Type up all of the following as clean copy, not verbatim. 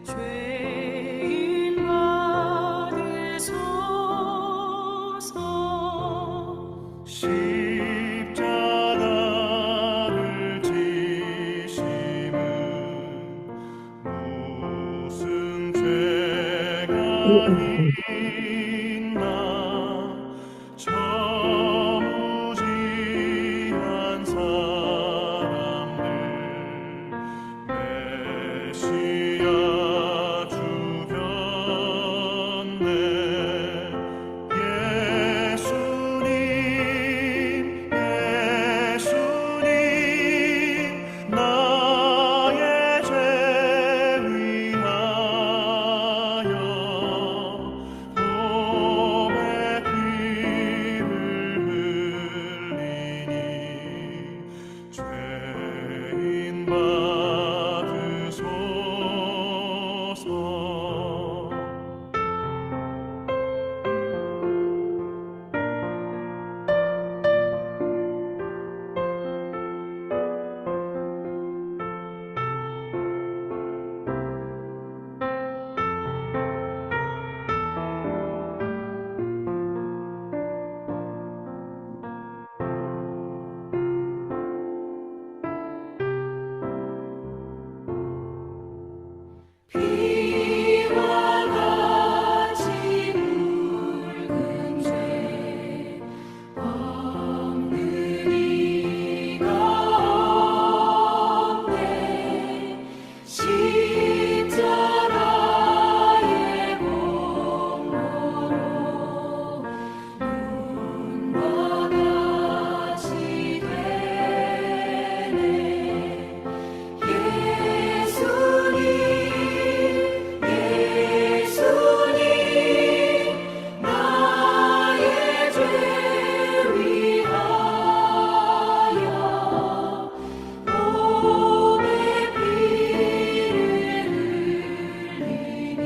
죄 죄가 있나 저무지한 사람들 메시아 죽였네. 예수님 예수님 나의 죄 위하여 몸에 피를 흘리니 죄인 받으소서. 피와 같이 붉은 죄 없는 이가 없네. 십자가의 공로로 눈과 같이 되네. 예수님 예수님 나의 죄 위하여 몸에 피를 흘리니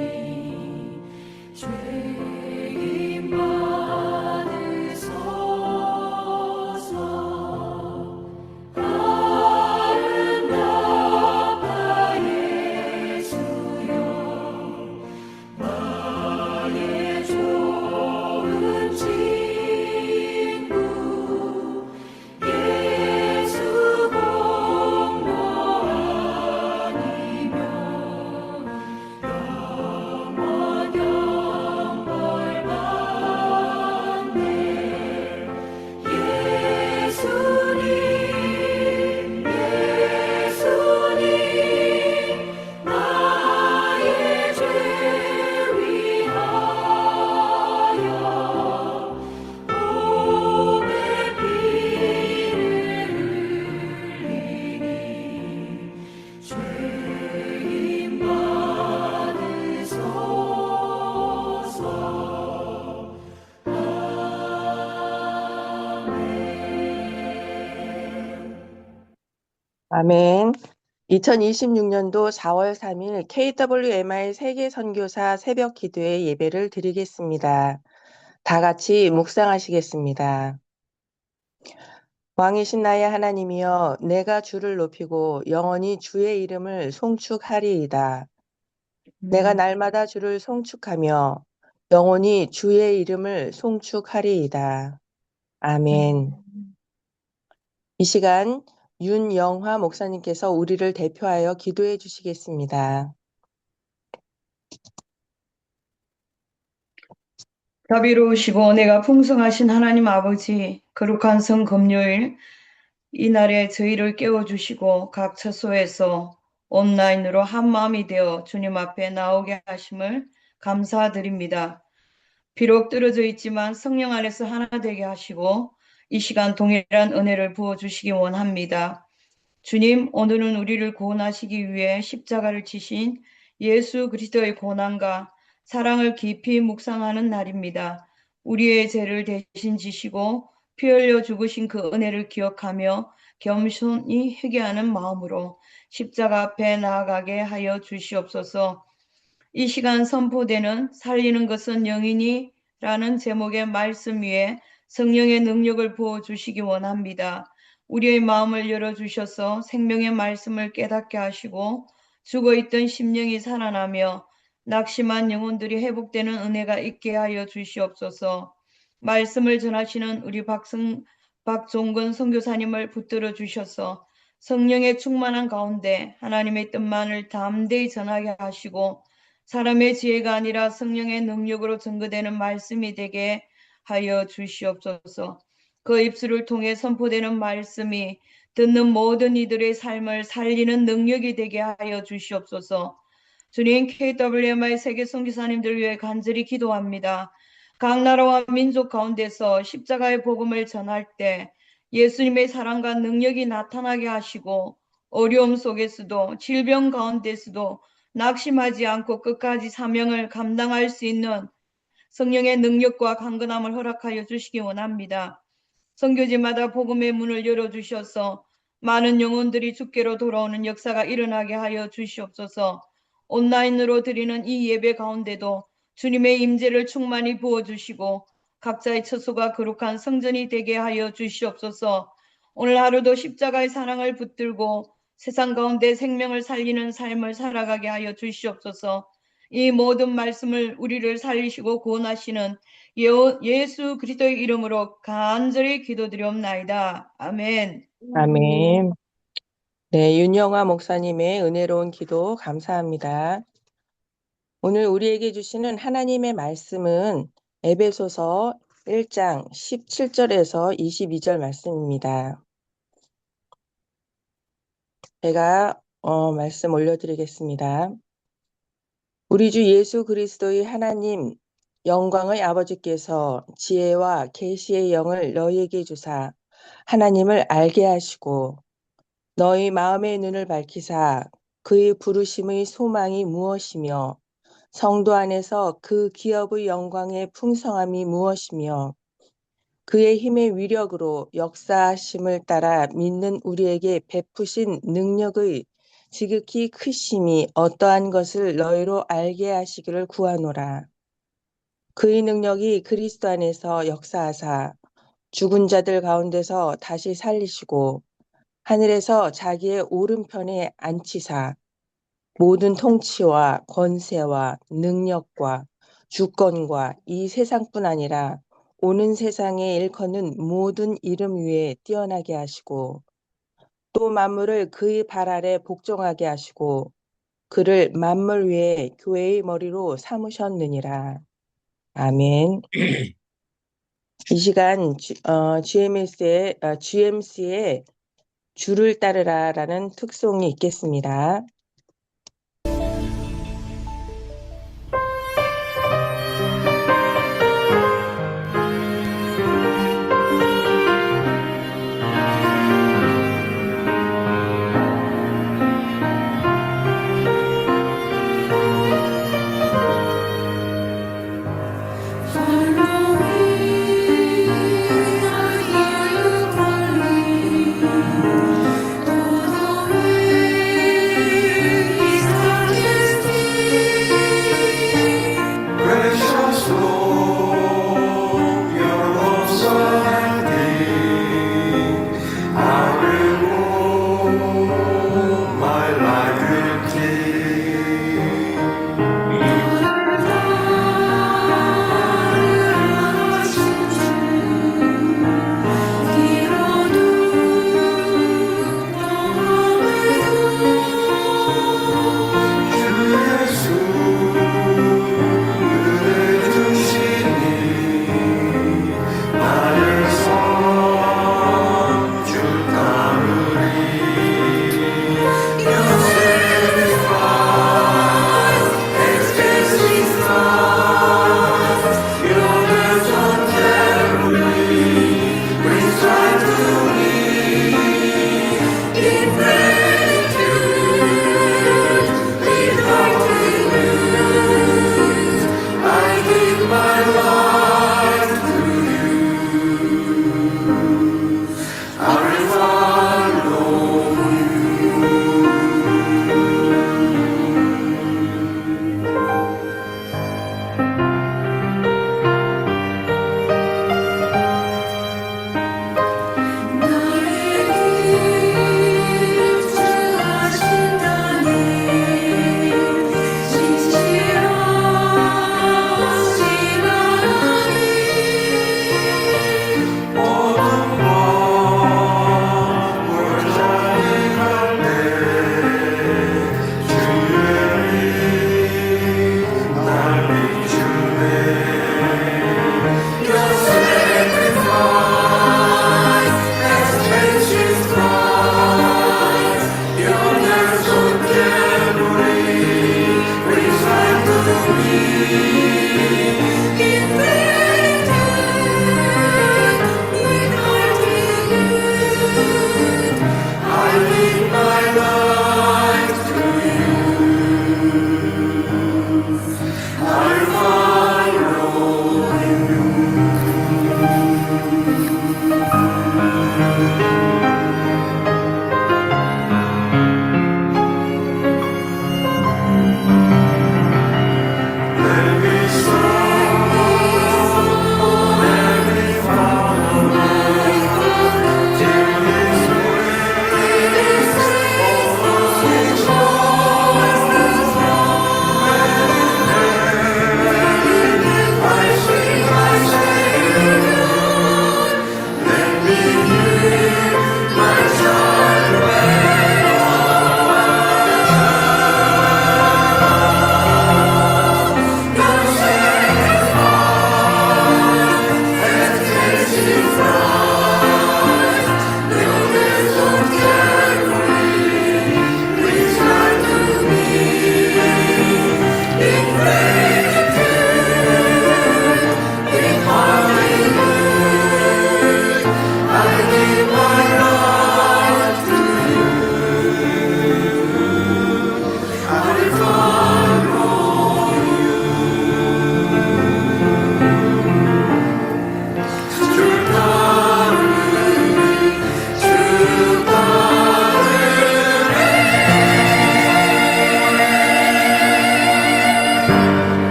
죄인 받으소서. 아름답다 예수여 나의 좋은 친구. 예수 공로 아니면 영원 영벌 받네. 예수님 예수님 나의 죄 위하여 몸에 피를 흘리니 죄인 받으소서. 아멘. 2026년도 4월 3일 KWMI 세계선교사 새벽 기도회 예배를 드리겠습니다. 다 같이 묵상하시겠습니다. 왕이신 나의 하나님이여, 내가 주를 높이고 영원히 주의 이름을 송축하리이다. 내가 날마다 주를 송축하며 영원히 주의 이름을 송축하리이다. 아멘. 이 시간 윤영화 목사님께서 우리를 대표하여 기도해 주시겠습니다. 자비로우시고 은혜가 풍성하신 하나님 아버지, 거룩한 성 금요일 이날에 저희를 깨워주시고 각 처소에서 온라인으로 한 마음이 되어 주님 앞에 나오게 하심을 감사드립니다. 비록 떨어져 있지만 성령 안에서 하나 되게 하시고 이 시간 동일한 은혜를 부어주시기 원합니다. 주님, 오늘은 우리를 구원하시기 위해 십자가를 지신 예수 그리스도의 고난과 사랑을 깊이 묵상하는 날입니다. 우리의 죄를 대신 지시고 피 흘려 죽으신 그 은혜를 기억하며 겸손히 회개하는 마음으로 십자가 앞에 나아가게 하여 주시옵소서. 이 시간 선포되는 살리는 것은 영이니라는 제목의 말씀 위에 성령의 능력을 부어주시기 원합니다. 우리의 마음을 열어주셔서 생명의 말씀을 깨닫게 하시고 죽어있던 심령이 살아나며 낙심한 영혼들이 회복되는 은혜가 있게 하여 주시옵소서. 말씀을 전하시는 우리 박종건 선교사님을 붙들어 주셔서 성령의 충만한 가운데 하나님의 뜻만을 담대히 전하게 하시고 사람의 지혜가 아니라 성령의 능력으로 증거되는 말씀이 되게 하여 주시옵소서. 그 입술을 통해 선포되는 말씀이 듣는 모든 이들의 삶을 살리는 능력이 되게 하여 주시옵소서. 주님, KWMI 세계 선교사님들 위해 간절히 기도합니다. 각 나라와 민족 가운데서 십자가의 복음을 전할 때 예수님의 사랑과 능력이 나타나게 하시고 어려움 속에서도 질병 가운데서도 낙심하지 않고 끝까지 사명을 감당할 수 있는 성령의 능력과 강건함을 허락하여 주시기 원합니다. 선교지마다 복음의 문을 열어주셔서 많은 영혼들이 주께로 돌아오는 역사가 일어나게 하여 주시옵소서. 온라인으로 드리는 이 예배 가운데도 주님의 임재를 충만히 부어주시고 각자의 처소가 거룩한 성전이 되게 하여 주시옵소서. 오늘 하루도 십자가의 사랑을 붙들고 세상 가운데 생명을 살리는 삶을 살아가게 하여 주시옵소서. 이 모든 말씀을 우리를 살리시고 구원하시는 예수 그리스도의 이름으로 간절히 기도드리옵나이다. 아멘. 아멘. 네, 윤영화 목사님의 은혜로운 기도 감사합니다. 오늘 우리에게 주시는 하나님의 말씀은 에베소서 1장 17절에서 22절 말씀입니다. 제가 말씀 올려드리겠습니다. 우리 주 예수 그리스도의 하나님 영광의 아버지께서 지혜와 계시의 영을 너희에게 주사 하나님을 알게 하시고 너희 마음의 눈을 밝히사 그의 부르심의 소망이 무엇이며 성도 안에서 그 기업의 영광의 풍성함이 무엇이며 그의 힘의 위력으로 역사하심을 따라 믿는 우리에게 베푸신 능력의 지극히 크심이 어떠한 것을 너희로 알게 하시기를 구하노라. 그의 능력이 그리스도 안에서 역사하사 죽은 자들 가운데서 다시 살리시고 하늘에서 자기의 오른편에 앉히사 모든 통치와 권세와 능력과 주권과 이 세상뿐 아니라 오는 세상에 일컫는 모든 이름 위에 뛰어나게 하시고 또 만물을 그의 발 아래 복종하게 하시고 그를 만물 위에 교회의 머리로 삼으셨느니라. 아멘. 이 시간 GMC의 주를 따르라라는 특송이 있겠습니다. Follow me,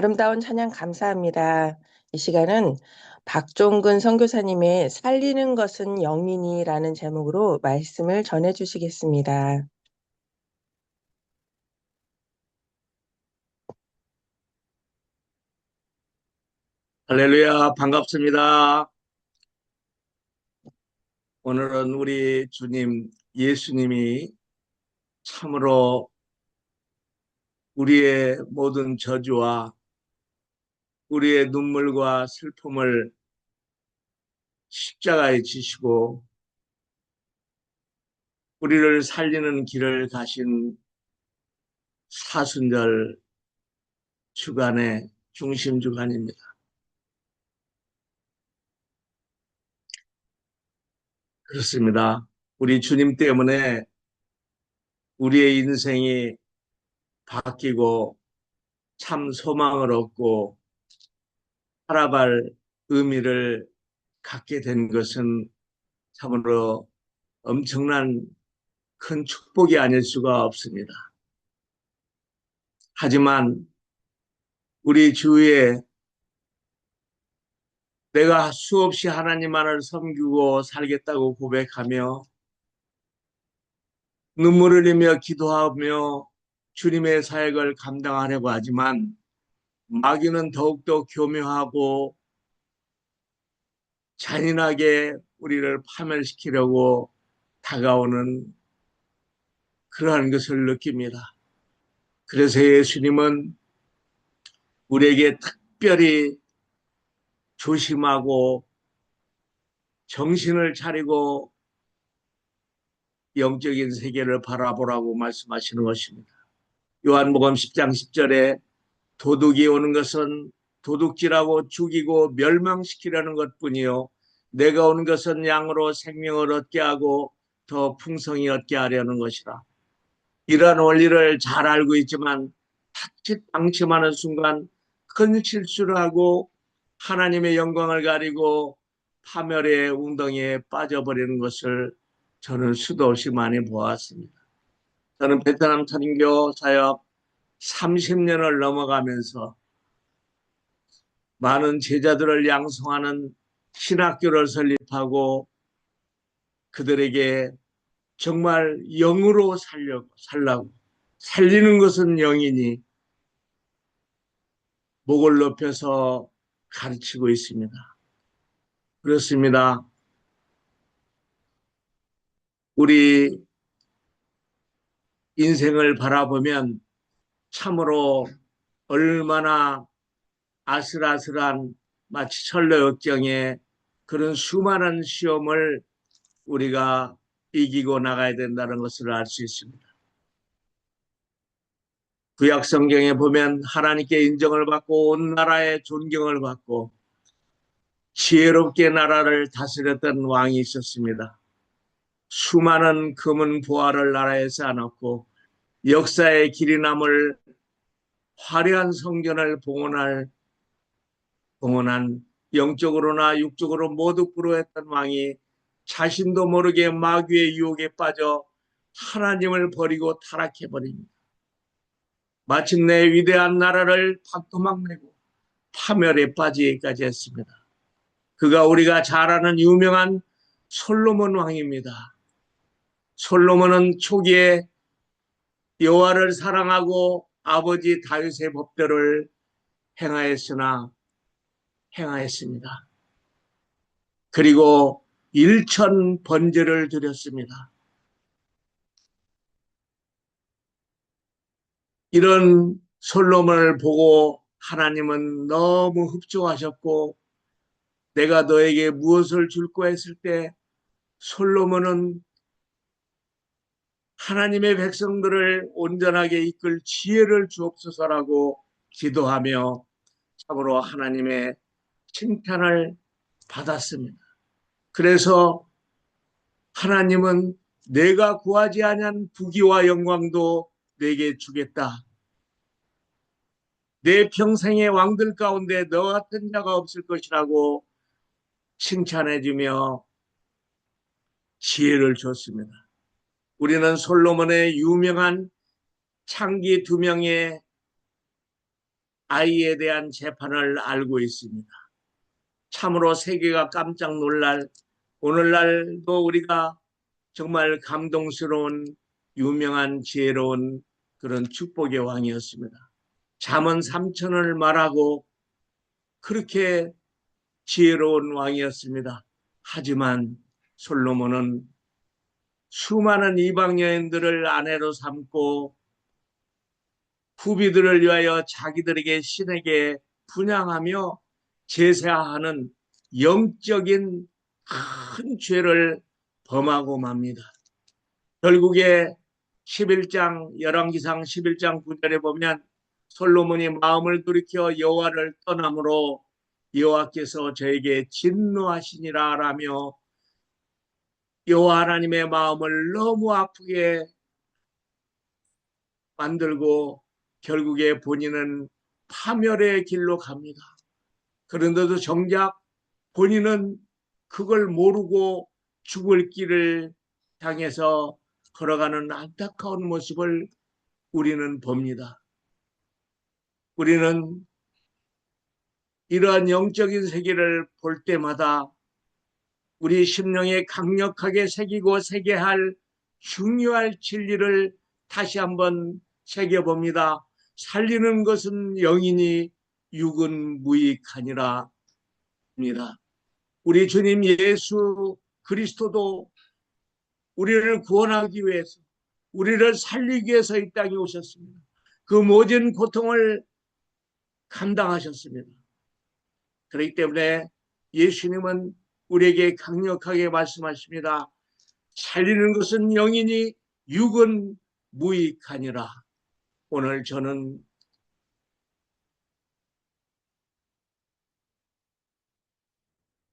아름다운 찬양 감사합니다. 이 시간은 박종근 선교사님의 살리는 것은 영민이라는 제목으로 말씀을 전해 주시겠습니다. 할렐루야, 반갑습니다. 오늘은 우리 주님 예수님이 참으로 우리의 모든 저주와 우리의 눈물과 슬픔을 십자가에 지시고 우리를 살리는 길을 가신 사순절 주간의 중심 주간입니다. 그렇습니다. 우리 주님 때문에 우리의 인생이 바뀌고 참 소망을 얻고 살아갈 의미를 갖게 된 것은 참으로 엄청난 큰 축복이 아닐 수가 없습니다. 하지만 우리 주위에 내가 수없이 하나님만을 섬기고 살겠다고 고백하며 눈물을 흘리며 기도하며 주님의 사역을 감당하려고 하지만 마귀는 더욱더 교묘하고 잔인하게 우리를 파멸시키려고 다가오는 그러한 것을 느낍니다. 그래서 예수님은 우리에게 특별히 조심하고 정신을 차리고 영적인 세계를 바라보라고 말씀하시는 것입니다. 요한복음 10장 10절에 도둑이 오는 것은 도둑질하고 죽이고 멸망시키려는 것뿐이요 내가 온 것은 양으로 생명을 얻게 하고 더 풍성히 얻게 하려는 것이라. 이러한 원리를 잘 알고 있지만 자칫 방심하는 순간 큰 실수를 하고 하나님의 영광을 가리고 파멸의 웅덩이에 빠져버리는 것을 저는 수도 없이 많이 보았습니다. 저는 베트남 선교 사역 30년을 넘어가면서 많은 제자들을 양성하는 신학교를 설립하고 그들에게 정말 영으로 살라고 살리는 것은 영이니 목을 높여서 가르치고 있습니다. 그렇습니다. 우리 인생을 바라보면 참으로 얼마나 아슬아슬한 마치 철로 역정의 그런 수많은 시험을 우리가 이기고 나가야 된다는 것을 알 수 있습니다. 구약 성경에 보면 하나님께 인정을 받고 온 나라의 존경을 받고 지혜롭게 나라를 다스렸던 왕이 있었습니다. 수많은 금은 보화를 나라에 쌓아놓고 역사의 길이 남을 화려한 성전을 봉헌한 영적으로나 육적으로 모두 불우했던 왕이 자신도 모르게 마귀의 유혹에 빠져 하나님을 버리고 타락해버립니다. 마침내 위대한 나라를 박도막내고 파멸에 빠지기까지 했습니다. 그가 우리가 잘 아는 유명한 솔로몬 왕입니다. 솔로몬은 초기에 여호와를 사랑하고 아버지 다윗의 법대로를 행하였습니다. 그리고 1천 번제를 드렸습니다. 이런 솔로몬을 보고 하나님은 너무 흡족하셨고 내가 너에게 무엇을 줄까 했을 때 솔로몬은 하나님의 백성들을 온전하게 이끌 지혜를 주옵소서라고 기도하며 참으로 하나님의 칭찬을 받았습니다. 그래서 하나님은 내가 구하지 아니한 부귀와 영광도 내게 주겠다. 내 평생의 왕들 가운데 너 같은 자가 없을 것이라고 칭찬해주며 지혜를 줬습니다. 우리는 솔로몬의 유명한 창기 2명의 아이에 대한 재판을 알고 있습니다. 참으로 세계가 깜짝 놀랄 오늘날도 우리가 정말 감동스러운 유명한 지혜로운 그런 축복의 왕이었습니다. 잠언 3천을 말하고 그렇게 지혜로운 왕이었습니다. 하지만 솔로몬은 수많은 이방 여인들을 아내로 삼고 후비들을 위하여 자기들에게 신에게 분향하며 제사하는 영적인 큰 죄를 범하고 맙니다. 결국에 11장 열왕기상 11장 9절에 보면 솔로몬이 마음을 돌이켜 여호와를 떠남으로 여호와께서 저에게 진노하시니라 라며 여호와 하나님의 마음을 너무 아프게 만들고 결국에 본인은 파멸의 길로 갑니다. 그런데도 정작 본인은 그걸 모르고 죽을 길을 향해서 걸어가는 안타까운 모습을 우리는 봅니다. 우리는 이러한 영적인 세계를 볼 때마다 우리 심령에 강력하게 새기고 새겨야 할 중요한 진리를 다시 한번 새겨봅니다. 살리는 것은 영이니 육은 무익하니라 입니다. 우리 주님 예수 그리스도도 우리를 구원하기 위해서 우리를 살리기 위해서 이 땅에 오셨습니다. 그 모든 고통을 감당하셨습니다. 그렇기 때문에 예수님은 우리에게 강력하게 말씀하십니다. 살리는 것은 영이니 육은 무익하니라. 오늘 저는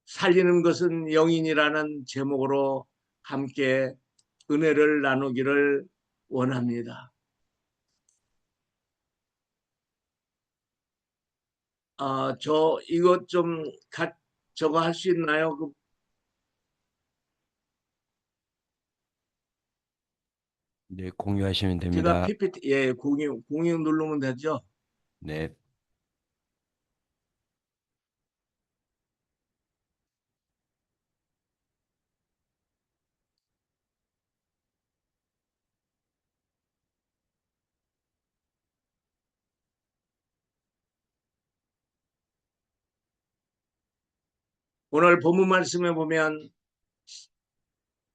살리는 것은 영인이라는 제목으로 함께 은혜를 나누기를 원합니다. 저 이것 좀 저거 할 수 있나요? 네, 공유하시면 제가 됩니다. PPT 공유 누르면 되죠? 네. 오늘 본문 말씀에 보면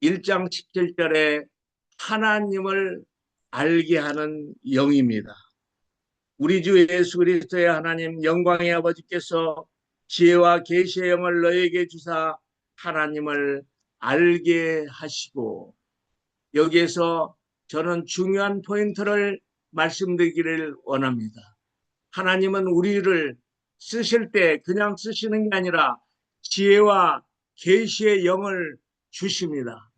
1장 17절에 하나님을 알게 하는 영입니다. 우리 주 예수 그리스도의 하나님 영광의 아버지께서 지혜와 계시의 영을 너에게 주사 하나님을 알게 하시고, 여기에서 저는 중요한 포인트를 말씀드리기를 원합니다. 하나님은 우리를 쓰실 때 그냥 쓰시는 게 아니라 지혜와 계시의 영을 주십니다.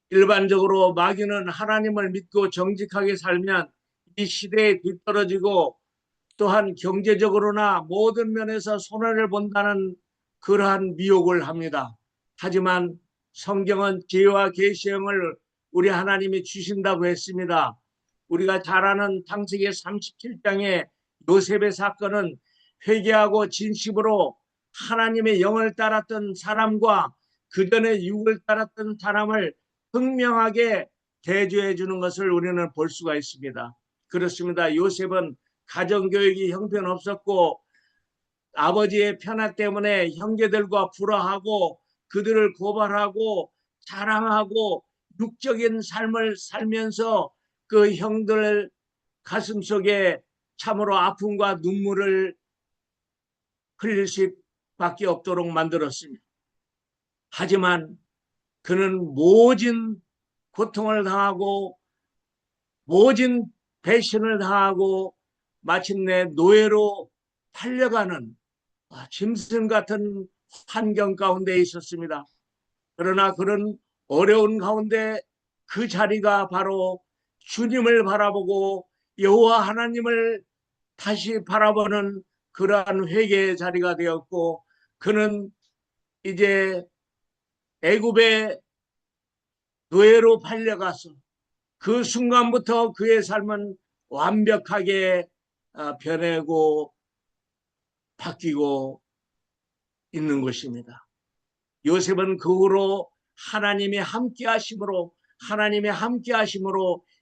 일반적으로 마귀는 하나님을 믿고 정직하게 살면 이 시대에 뒤떨어지고 또한 경제적으로나 모든 면에서 손해를 본다는 그러한 미혹을 합니다. 하지만 성경은 지혜와 계시의 영을 우리 하나님이 주신다고 했습니다. 우리가 잘 아는 창세기 37장의 요셉의 사건은 회개하고 진심으로 하나님의 영을 따랐던 사람과 그 전에 육을 따랐던 사람을 분명하게 대조해 주는 것을 우리는 볼 수가 있습니다. 그렇습니다. 요셉은 가정교육이 형편없었고 아버지의 편애 때문에 형제들과 불화하고 그들을 고발하고 자랑하고 육적인 삶을 살면서 그 형들 가슴속에 참으로 아픔과 눈물을 흘릴 수밖에 없도록 만들었습니다. 하지만 그는 모진 고통을 당하고 모진 배신을 당하고 마침내 노예로 팔려가는 짐승 같은 환경 가운데 있었습니다. 그러나 그런 어려운 가운데 그 자리가 바로 주님을 바라보고 여호와 하나님을 다시 바라보는 그러한 회개의 자리가 되었고, 그는 이제 애굽의 노예로 팔려가서 그 순간부터 그의 삶은 완벽하게 변하고 바뀌고 있는 것입니다. 요셉은 그 후로 하나님의 함께하심으로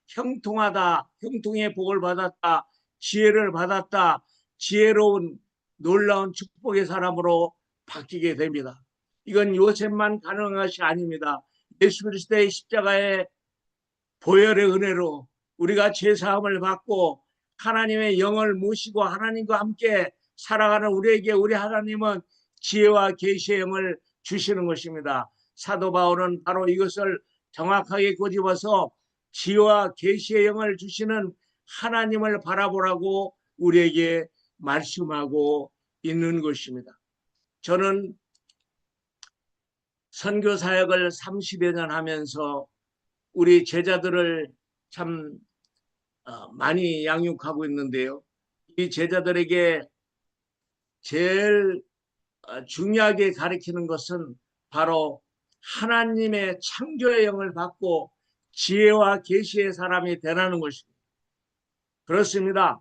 형통의 복을 받았다, 지혜를 받았다, 지혜로운 놀라운 축복의 사람으로 바뀌게 됩니다. 이건 요셉만 가능한 것이 아닙니다. 예수 그리스도의 십자가의 보혈의 은혜로 우리가 죄사함을 받고 하나님의 영을 모시고 하나님과 함께 살아가는 우리에게 우리 하나님은 지혜와 계시의 영을 주시는 것입니다. 사도 바울은 바로 이것을 정확하게 꼬집어서 지혜와 계시의 영을 주시는 하나님을 바라보라고 우리에게 말씀하고 있는 것입니다. 저는 선교 사역을 30여 년 하면서 우리 제자들을 참 많이 양육하고 있는데요. 이 제자들에게 제일 중요하게 가르치는 것은 바로 하나님의 창조의 영을 받고 지혜와 계시의 사람이 되라는 것입니다. 그렇습니다.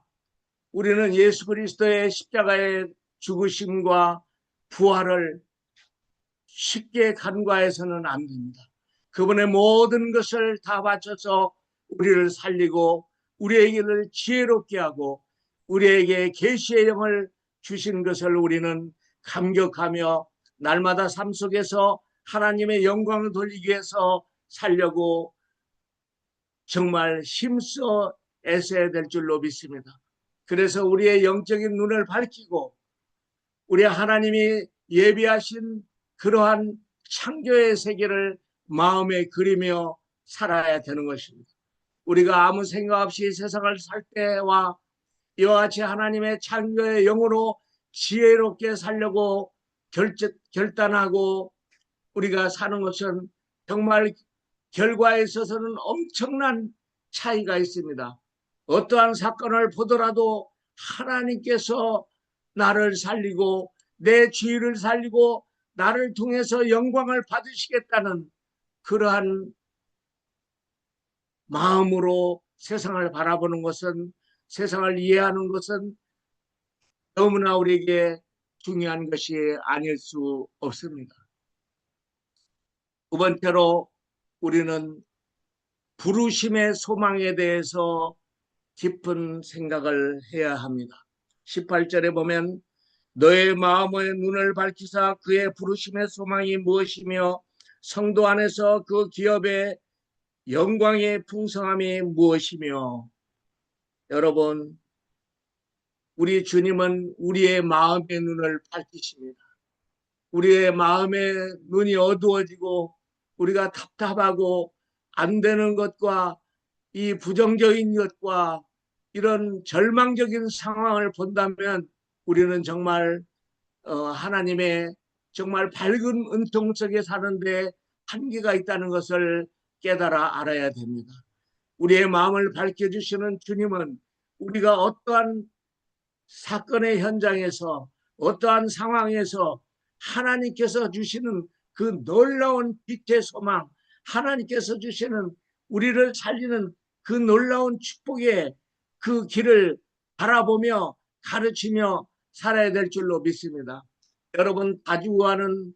우리는 예수 그리스도의 십자가의 죽으심과 부활을 쉽게 간과해서는 안 됩니다. 그분의 모든 것을 다 바쳐서 우리를 살리고 우리에게를 지혜롭게 하고 우리에게 계시의 영을 주신 것을 우리는 감격하며 날마다 삶 속에서 하나님의 영광을 돌리기 위해서 살려고 정말 힘써 애써야 될 줄로 믿습니다. 그래서 우리의 영적인 눈을 밝히고 우리 하나님이 예비하신 그러한 창조의 세계를 마음에 그리며 살아야 되는 것입니다. 우리가 아무 생각 없이 세상을 살 때와 이와 같이 하나님의 창조의 영으로 지혜롭게 살려고 결단하고 우리가 사는 것은 정말 결과에 있어서는 엄청난 차이가 있습니다. 어떠한 사건을 보더라도 하나님께서 나를 살리고 내 주위를 살리고 나를 통해서 영광을 받으시겠다는 그러한 마음으로 세상을 바라보는 것은, 세상을 이해하는 것은 너무나 우리에게 중요한 것이 아닐 수 없습니다. 두 번째로 우리는 부르심의 소망에 대해서 깊은 생각을 해야 합니다. 18절에 보면 너의 마음의 눈을 밝히사 그의 부르심의 소망이 무엇이며 성도 안에서 그 기업의 영광의 풍성함이 무엇이며. 여러분, 우리 주님은 우리의 마음의 눈을 밝히십니다. 우리의 마음의 눈이 어두워지고 우리가 답답하고 안 되는 것과 이 부정적인 것과 이런 절망적인 상황을 본다면 우리는 정말 하나님의 정말 밝은 은총 속에 사는데 한계가 있다는 것을 깨달아 알아야 됩니다. 우리의 마음을 밝혀주시는 주님은 우리가 어떠한 사건의 현장에서 어떠한 상황에서 하나님께서 주시는 그 놀라운 빛의 소망, 하나님께서 주시는 우리를 살리는 그 놀라운 축복의 그 길을 바라보며 가르치며 살아야 될 줄로 믿습니다. 여러분, 가지고가는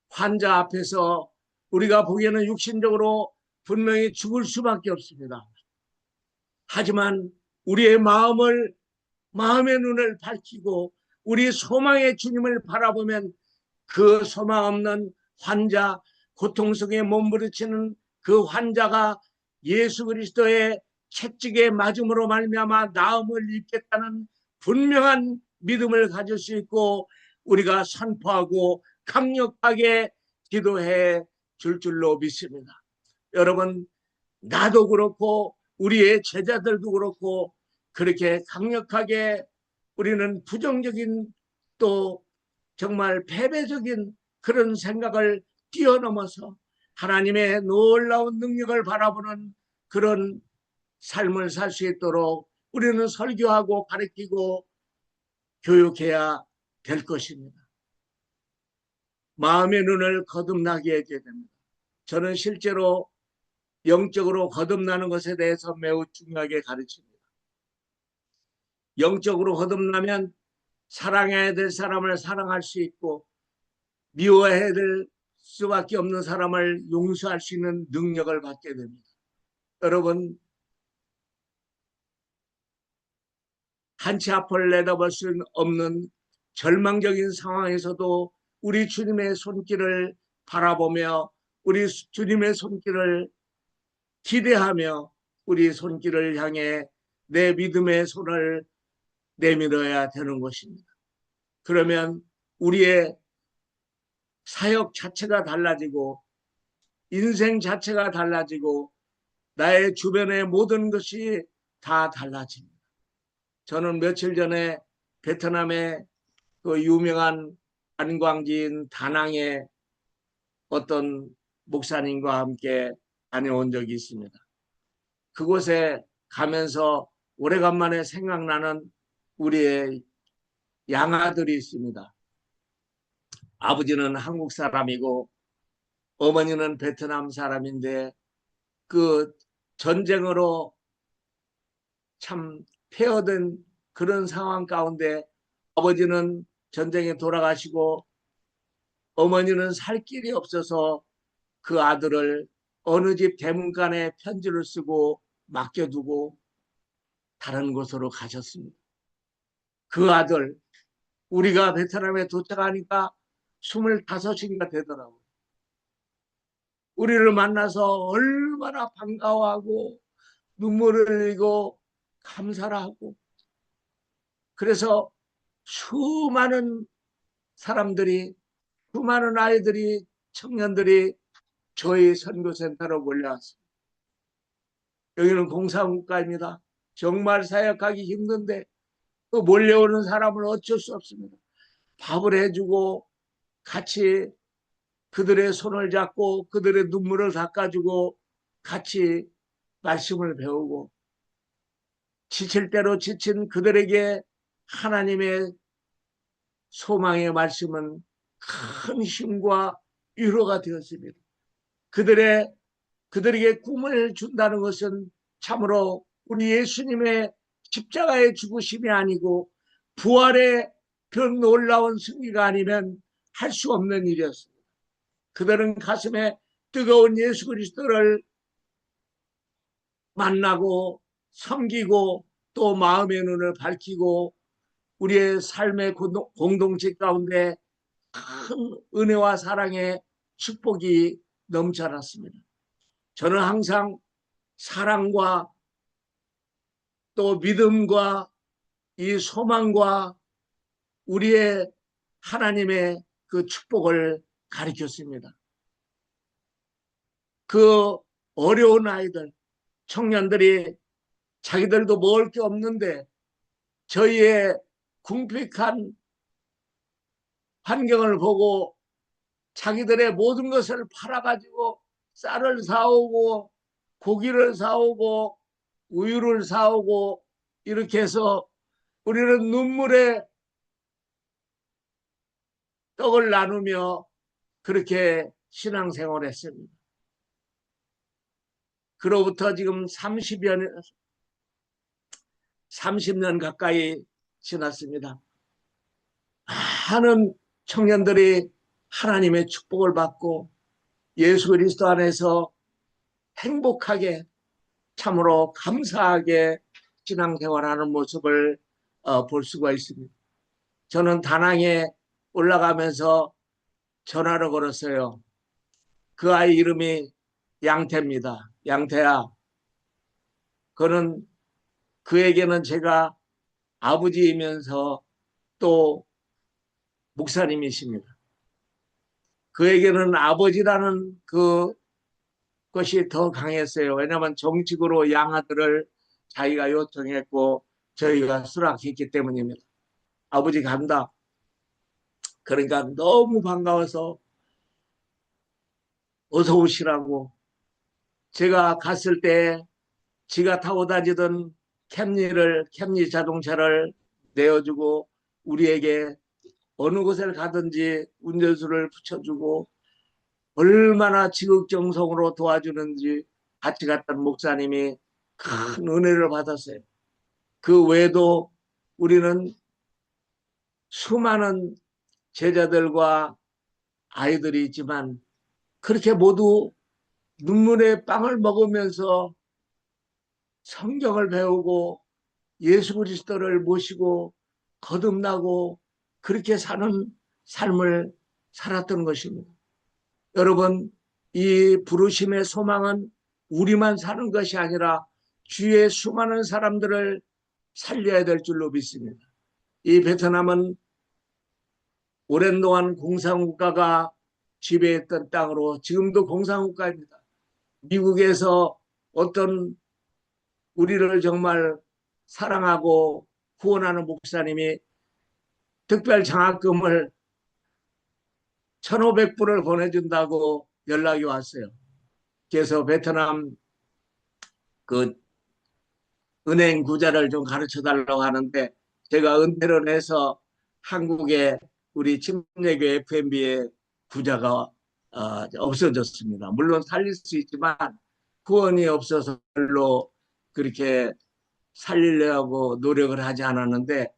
환자 앞에서 우리가 보기에는 육신적으로 분명히 죽을 수밖에 없습니다. 하지만 우리의 마음의 눈을 밝히고 우리 소망의 주님을 바라보면 그 소망 없는 환자, 고통 속에 몸부림치는 그 환자가 예수 그리스도의 채찍에 맞음으로 말미암아 나음을 입겠다는 분명한 믿음을 가질 수 있고 우리가 선포하고 강력하게 기도해 줄 줄로 믿습니다. 여러분, 나도 그렇고 우리의 제자들도 그렇고 그렇게 강력하게 우리는 부정적인 또 정말 패배적인 그런 생각을 뛰어넘어서 하나님의 놀라운 능력을 바라보는 그런 삶을 살 수 있도록 우리는 설교하고 가르치고 교육해야 될 것입니다. 마음의 눈을 거듭나게 해야 됩니다. 저는 실제로 영적으로 거듭나는 것에 대해서 매우 중요하게 가르칩니다. 영적으로 거듭나면 사랑해야 될 사람을 사랑할 수 있고 미워해야 될 수밖에 없는 사람을 용서할 수 있는 능력을 받게 됩니다. 여러분, 한치 앞을 내다볼 수 없는 절망적인 상황에서도 우리 주님의 손길을 바라보며 우리 주님의 손길을 기대하며 우리 손길을 향해 내 믿음의 손을 내밀어야 되는 것입니다. 그러면 우리의 사역 자체가 달라지고 인생 자체가 달라지고 나의 주변의 모든 것이 다 달라집니다. 저는 며칠 전에 베트남의 그 유명한 관광지인 다낭에 어떤 목사님과 함께 다녀온 적이 있습니다. 그곳에 가면서 오래간만에 생각나는 우리의 양아들이 있습니다. 아버지는 한국 사람이고 어머니는 베트남 사람인데 그 전쟁으로 참 폐허된 그런 상황 가운데 아버지는 전쟁에 돌아가시고 어머니는 살 길이 없어서 그 아들을 어느 집 대문간에 편지를 쓰고 맡겨두고 다른 곳으로 가셨습니다. 그 아들, 우리가 베트남에 도착하니까 25인가 되더라고요. 우리를 만나서 얼마나 반가워하고 눈물을 흘리고 감사를 하고 그래서 수많은 사람들이 수많은 아이들이 청년들이 저희 선교센터로 몰려왔습니다. 여기는 공사국가입니다. 정말 사역하기 힘든데 그 몰려오는 사람을 어쩔 수 없습니다. 밥을 해주고 같이 그들의 손을 잡고 그들의 눈물을 닦아주고 같이 말씀을 배우고 지칠 대로 지친 그들에게 하나님의 소망의 말씀은 큰 힘과 위로가 되었습니다. 그들에게 꿈을 준다는 것은 참으로 우리 예수님의 십자가의 죽으심이 아니고 부활의 그 놀라운 승리가 아니면 할 수 없는 일이었습니다. 그들은 가슴에 뜨거운 예수 그리스도를 만나고 섬기고 또 마음의 눈을 밝히고 우리의 삶의 공동체 가운데 큰 은혜와 사랑의 축복이 넘쳐났습니다. 저는 항상 사랑과 또 믿음과 이 소망과 우리의 하나님의 그 축복을 가르쳤습니다. 그 어려운 아이들, 청년들이 자기들도 먹을 게 없는데 저희의 궁핍한 환경을 보고 자기들의 모든 것을 팔아가지고 쌀을 사오고 고기를 사오고 우유를 사오고 이렇게 해서 우리는 눈물에 떡을 나누며 그렇게 신앙생활을 했습니다. 그로부터 지금 30년 가까이 지났습니다. 많은 청년들이 하나님의 축복을 받고 예수 그리스도 안에서 행복하게 참으로 감사하게 신앙생활하는 모습을 볼 수가 있습니다. 저는 다낭에 올라가면서 전화를 걸었어요. 그 아이 이름이 양태입니다. 양태야, 그에게는 제가 아버지이면서 또 목사님이십니다. 그에게는 아버지라는 것이 더 강했어요. 왜냐하면 정식으로 양아들을 자기가 요청했고 저희가 수락했기 때문입니다. 아버지 간다. 그러니까 너무 반가워서 어서 오시라고. 제가 갔을 때 지가 타고 다니던 캠리 자동차를 내어주고 우리에게 어느 곳을 가든지 운전수를 붙여주고 얼마나 지극정성으로 도와주는지 같이 갔던 목사님이 큰 은혜를 받았어요. 그 외에도 우리는 수많은 제자들과 아이들이 있지만 그렇게 모두 눈물의 빵을 먹으면서 성경을 배우고 예수 그리스도를 모시고 거듭나고 그렇게 사는 삶을 살았던 것입니다. 여러분, 이 부르심의 소망은 우리만 사는 것이 아니라 주위의 수많은 사람들을 살려야 될 줄로 믿습니다. 이 베트남은 오랜 동안 공산국가가 지배했던 땅으로 지금도 공산국가입니다. 미국에서 어떤 우리를 정말 사랑하고 후원하는 목사님이 특별 장학금을 1,500불을 보내준다고 연락이 왔어요. 그래서 베트남 그 은행 구자를 좀 가르쳐 달라고 하는데 제가 은퇴를 해서 한국에 우리 침례교회 FMB의 구자가 없어졌습니다. 물론 살릴 수 있지만 후원이 없어서 별로 그렇게 살리려고 노력을 하지 않았는데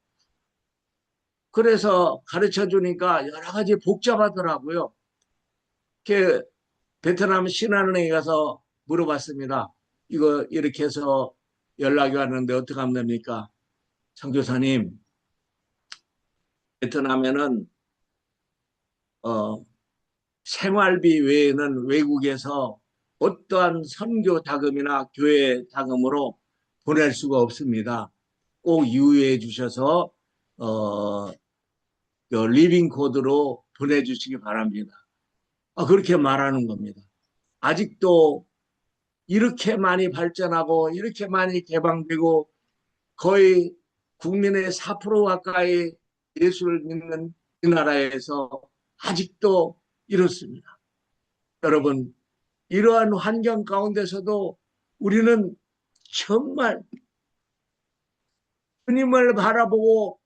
그래서 가르쳐 주니까 여러 가지 복잡하더라고요. 베트남 신한은행에 가서 물어봤습니다. 이거 이렇게 해서 연락이 왔는데 어떻게 하면 됩니까? 선교사님, 베트남에는 생활비 외에는 외국에서 어떠한 선교 자금이나 교회 자금으로 보낼 수가 없습니다. 꼭 유의해 주셔서 리빙 코드로 보내주시기 바랍니다. 그렇게 말하는 겁니다. 아직도 이렇게 많이 발전하고 이렇게 많이 개방되고 거의 국민의 4% 가까이 예수를 믿는 이 나라에서 아직도 이렇습니다. 여러분, 이러한 환경 가운데서도 우리는 정말 주님을 바라보고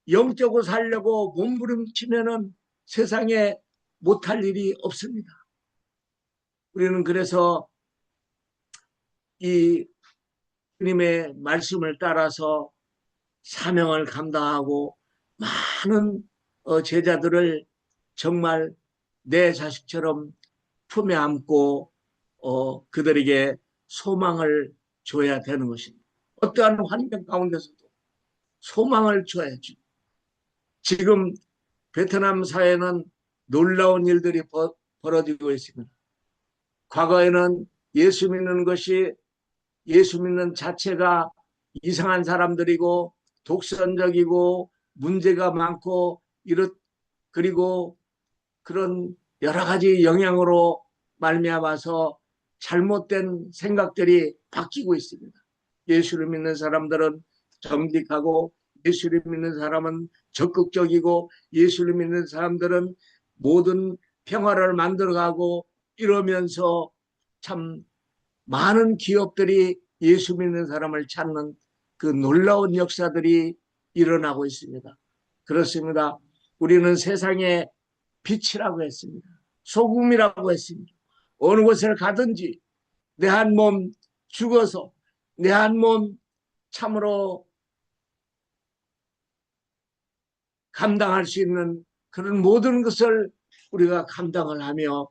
영적으로 살려고 몸부림치면은 세상에 못할 일이 없습니다. 우리는 그래서 이 주님의 말씀을 따라서 사명을 감당하고 많은 제자들을 정말 내 자식처럼 품에 안고 그들에게 소망을 줘야 되는 것입니다. 어떠한 환경 가운데서도 소망을 줘야죠. 지금 베트남 사회는 놀라운 일들이 벌어지고 있습니다. 과거에는 예수 믿는 자체가 이상한 사람들이고 독선적이고 문제가 많고 그리고 그런 여러 가지 영향으로 말미암아서 잘못된 생각들이 바뀌고 있습니다. 예수를 믿는 사람들은 정직하고, 예수를 믿는 사람은 적극적이고, 예수를 믿는 사람들은 모든 평화를 만들어가고, 이러면서 참 많은 기업들이 예수 믿는 사람을 찾는 그 놀라운 역사들이 일어나고 있습니다. 그렇습니다. 우리는 세상의 빛이라고 했습니다. 소금이라고 했습니다. 어느 곳을 가든지 내 한 몸 죽어서 내 한 몸 참으로 감당할 수 있는 그런 모든 것을 우리가 감당을 하며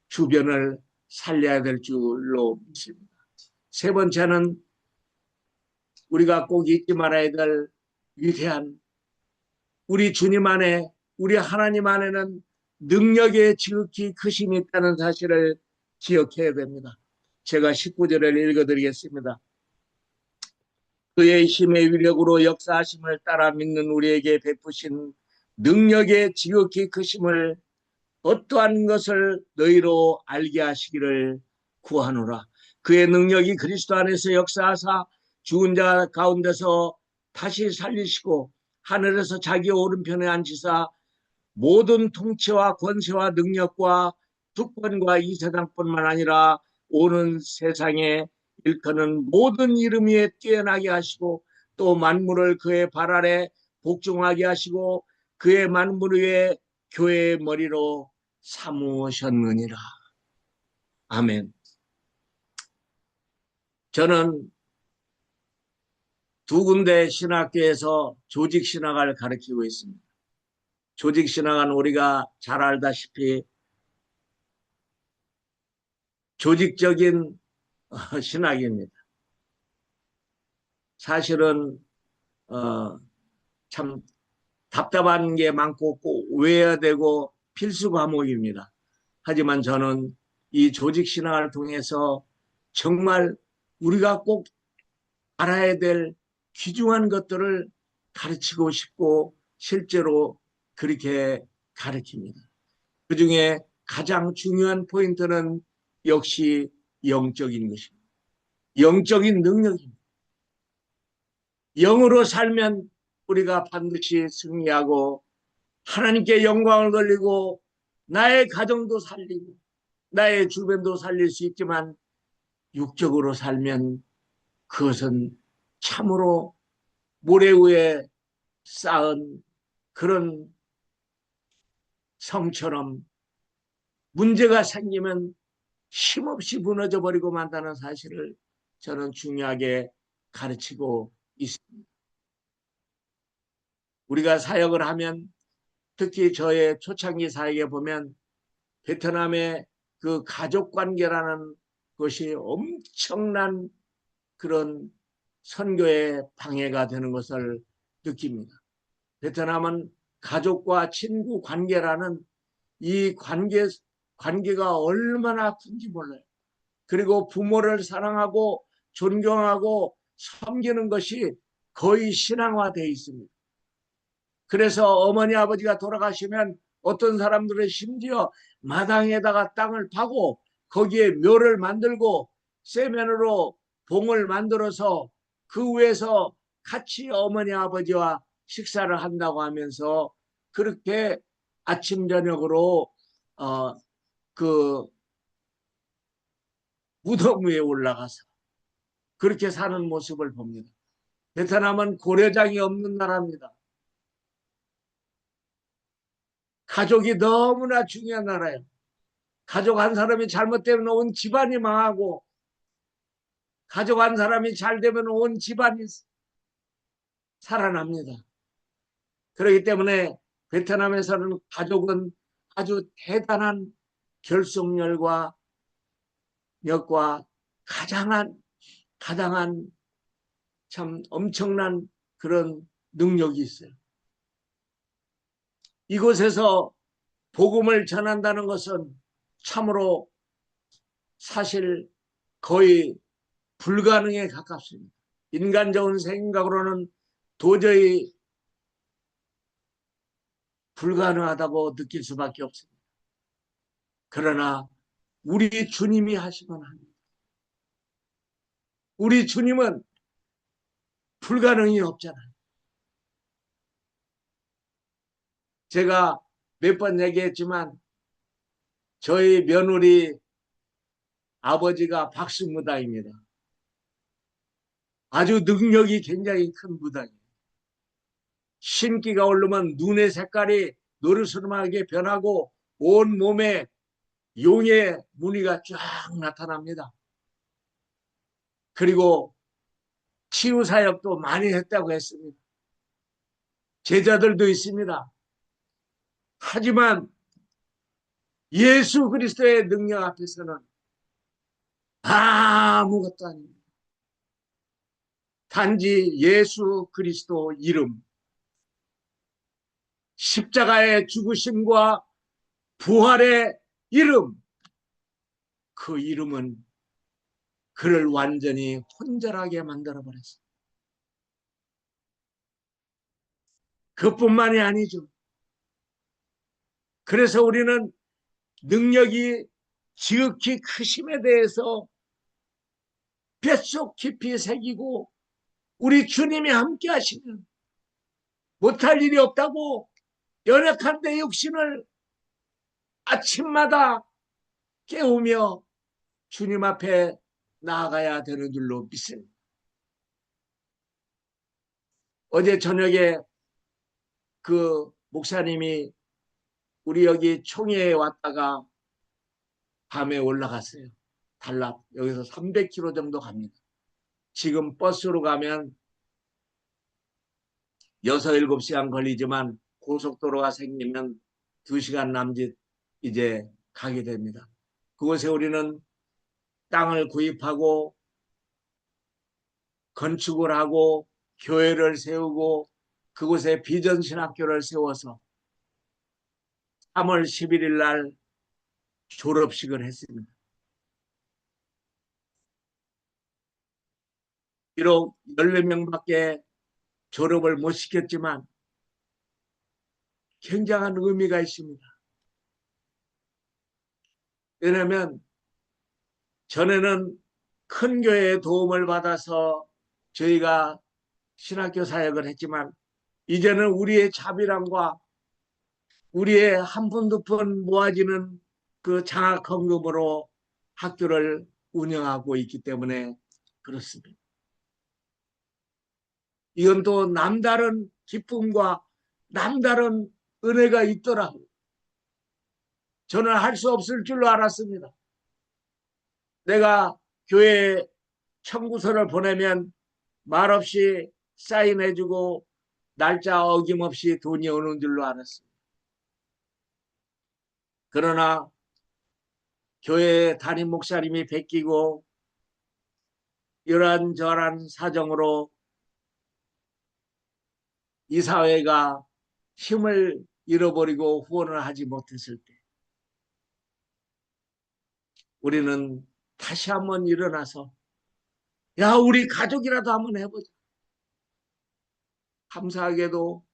주변을 살려야 될 줄로 믿습니다. 세 번째는 우리가 꼭 잊지 말아야 될 위대한 우리 주님 안에, 우리 하나님 안에는 능력의 지극히 크심이 있다는 사실을 기억해야 됩니다. 제가 19절을 읽어드리겠습니다. 그의 힘의 위력으로 역사하심을 따라 믿는 우리에게 베푸신 능력의 지극히 크심을 어떠한 것을 너희로 알게 하시기를 구하노라. 그의 능력이 그리스도 안에서 역사하사 죽은 자 가운데서 다시 살리시고 하늘에서 자기 오른편에 앉히사 모든 통치와 권세와 능력과 주권과 이 세상뿐만 아니라 오는 세상에 일컫는 모든 이름 위에 뛰어나게 하시고 또 만물을 그의 발 아래 복종하게 하시고 그의 만물 위에 교회의 머리로 삼으셨느니라. 아멘. 저는 두 군데 신학교에서 조직신학을 가르치고 있습니다. 조직신학은 우리가 잘 알다시피 조직적인 신학입니다. 사실은 참 답답한 게 많고 꼭 외워야 되고 필수 과목입니다. 하지만 저는 이 조직신학을 통해서 정말 우리가 꼭 알아야 될 귀중한 것들을 가르치고 싶고 실제로 그렇게 가르칩니다. 그중에 가장 중요한 포인트는 역시 영적인 것입니다. 영적인 능력입니다. 영으로 살면 우리가 반드시 승리하고 하나님께 영광을 돌리고 나의 가정도 살리고 나의 주변도 살릴 수 있지만 육적으로 살면 그것은 참으로 모래 위에 쌓은 그런 성처럼 문제가 생기면 힘없이 무너져 버리고 만다는 사실을 저는 중요하게 가르치고 있습니다. 우리가 사역을 하면 특히 저의 초창기 사역에 보면 베트남의 그 가족관계라는 것이 엄청난 그런 선교의 방해가 되는 것을 느낍니다. 베트남은 가족과 친구 관계라는 이 관계가 얼마나 큰지 몰라요. 그리고 부모를 사랑하고 존경하고 섬기는 것이 거의 신앙화되어 있습니다. 그래서 어머니 아버지가 돌아가시면 어떤 사람들은 심지어 마당에다가 땅을 파고 거기에 묘를 만들고 세면으로 봉을 만들어서 그 위에서 같이 어머니 아버지와 식사를 한다고 하면서 그렇게 아침 저녁으로 그 무덤 위에 올라가서 그렇게 사는 모습을 봅니다. 베트남은 고려장이 없는 나라입니다. 가족이 너무나 중요한 나라예요. 가족 한 사람이 잘못되면 온 집안이 망하고 가족 한 사람이 잘 되면 온 집안이 살아납니다. 그렇기 때문에 베트남에서는 가족은 아주 대단한 결속력과 가장한 참 엄청난 그런 능력이 있어요. 이곳에서 복음을 전한다는 것은 참으로 사실 거의 불가능에 가깝습니다. 인간적인 생각으로는 도저히 불가능하다고 느낄 수밖에 없습니다. 그러나 우리 주님이 하시면 합니다. 우리 주님은 불가능이 없잖아요. 제가 몇 번 얘기했지만 저희 며느리 아버지가 박수무당입니다. 아주 능력이 굉장히 큰 무당이에요. 신기가 오르면 눈의 색깔이 노르스름하게 변하고 온 몸에 용의 무늬가 쫙 나타납니다. 그리고 치유사역도 많이 했다고 했습니다. 제자들도 있습니다. 하지만 예수 그리스도의 능력 앞에서는 아무것도 아닙니다. 단지 예수 그리스도 이름, 십자가의 죽으심과 부활의 이름, 그 이름은 그를 완전히 혼절하게 만들어버렸어요. 그뿐만이 아니죠. 그래서 우리는 능력이 지극히 크심에 대해서 뱃속 깊이 새기고 우리 주님이 함께 하시면 못할 일이 없다고 연약한 내 육신을 아침마다 깨우며 주님 앞에 나아가야 되는 줄로 믿습니다. 어제 저녁에 그 목사님이 우리 여기 총회에 왔다가 밤에 올라갔어요. 단랍 여기서 300km 정도 갑니다. 지금 버스로 가면 6, 7시간 걸리지만 고속도로가 생기면 2시간 남짓 이제 가게 됩니다. 그곳에 우리는 땅을 구입하고 건축을 하고 교회를 세우고 그곳에 비전신학교를 세워서 3월 11일 날 졸업식을 했습니다. 비록 14명밖에 졸업을 못 시켰지만 굉장한 의미가 있습니다. 왜냐하면 전에는 큰 교회의 도움을 받아서 저희가 신학교 사역을 했지만 이제는 우리의 자비랑과 우리의 한 푼 두 푼 모아지는 그 장학헌금으로 학교를 운영하고 있기 때문에 그렇습니다. 이건 또 남다른 기쁨과 남다른 은혜가 있더라고요. 저는 할 수 없을 줄로 알았습니다. 내가 교회에 청구서를 보내면 말없이 사인해주고 날짜 어김없이 돈이 오는 줄로 알았습니다. 그러나 교회 담임 목사님이 베끼고 이러한저러한 사정으로 이 사회가 힘을 잃어버리고 후원을 하지 못했을 때 우리는 다시 한번 일어나서 야 우리 가족이라도 한번 해보자. 감사하게도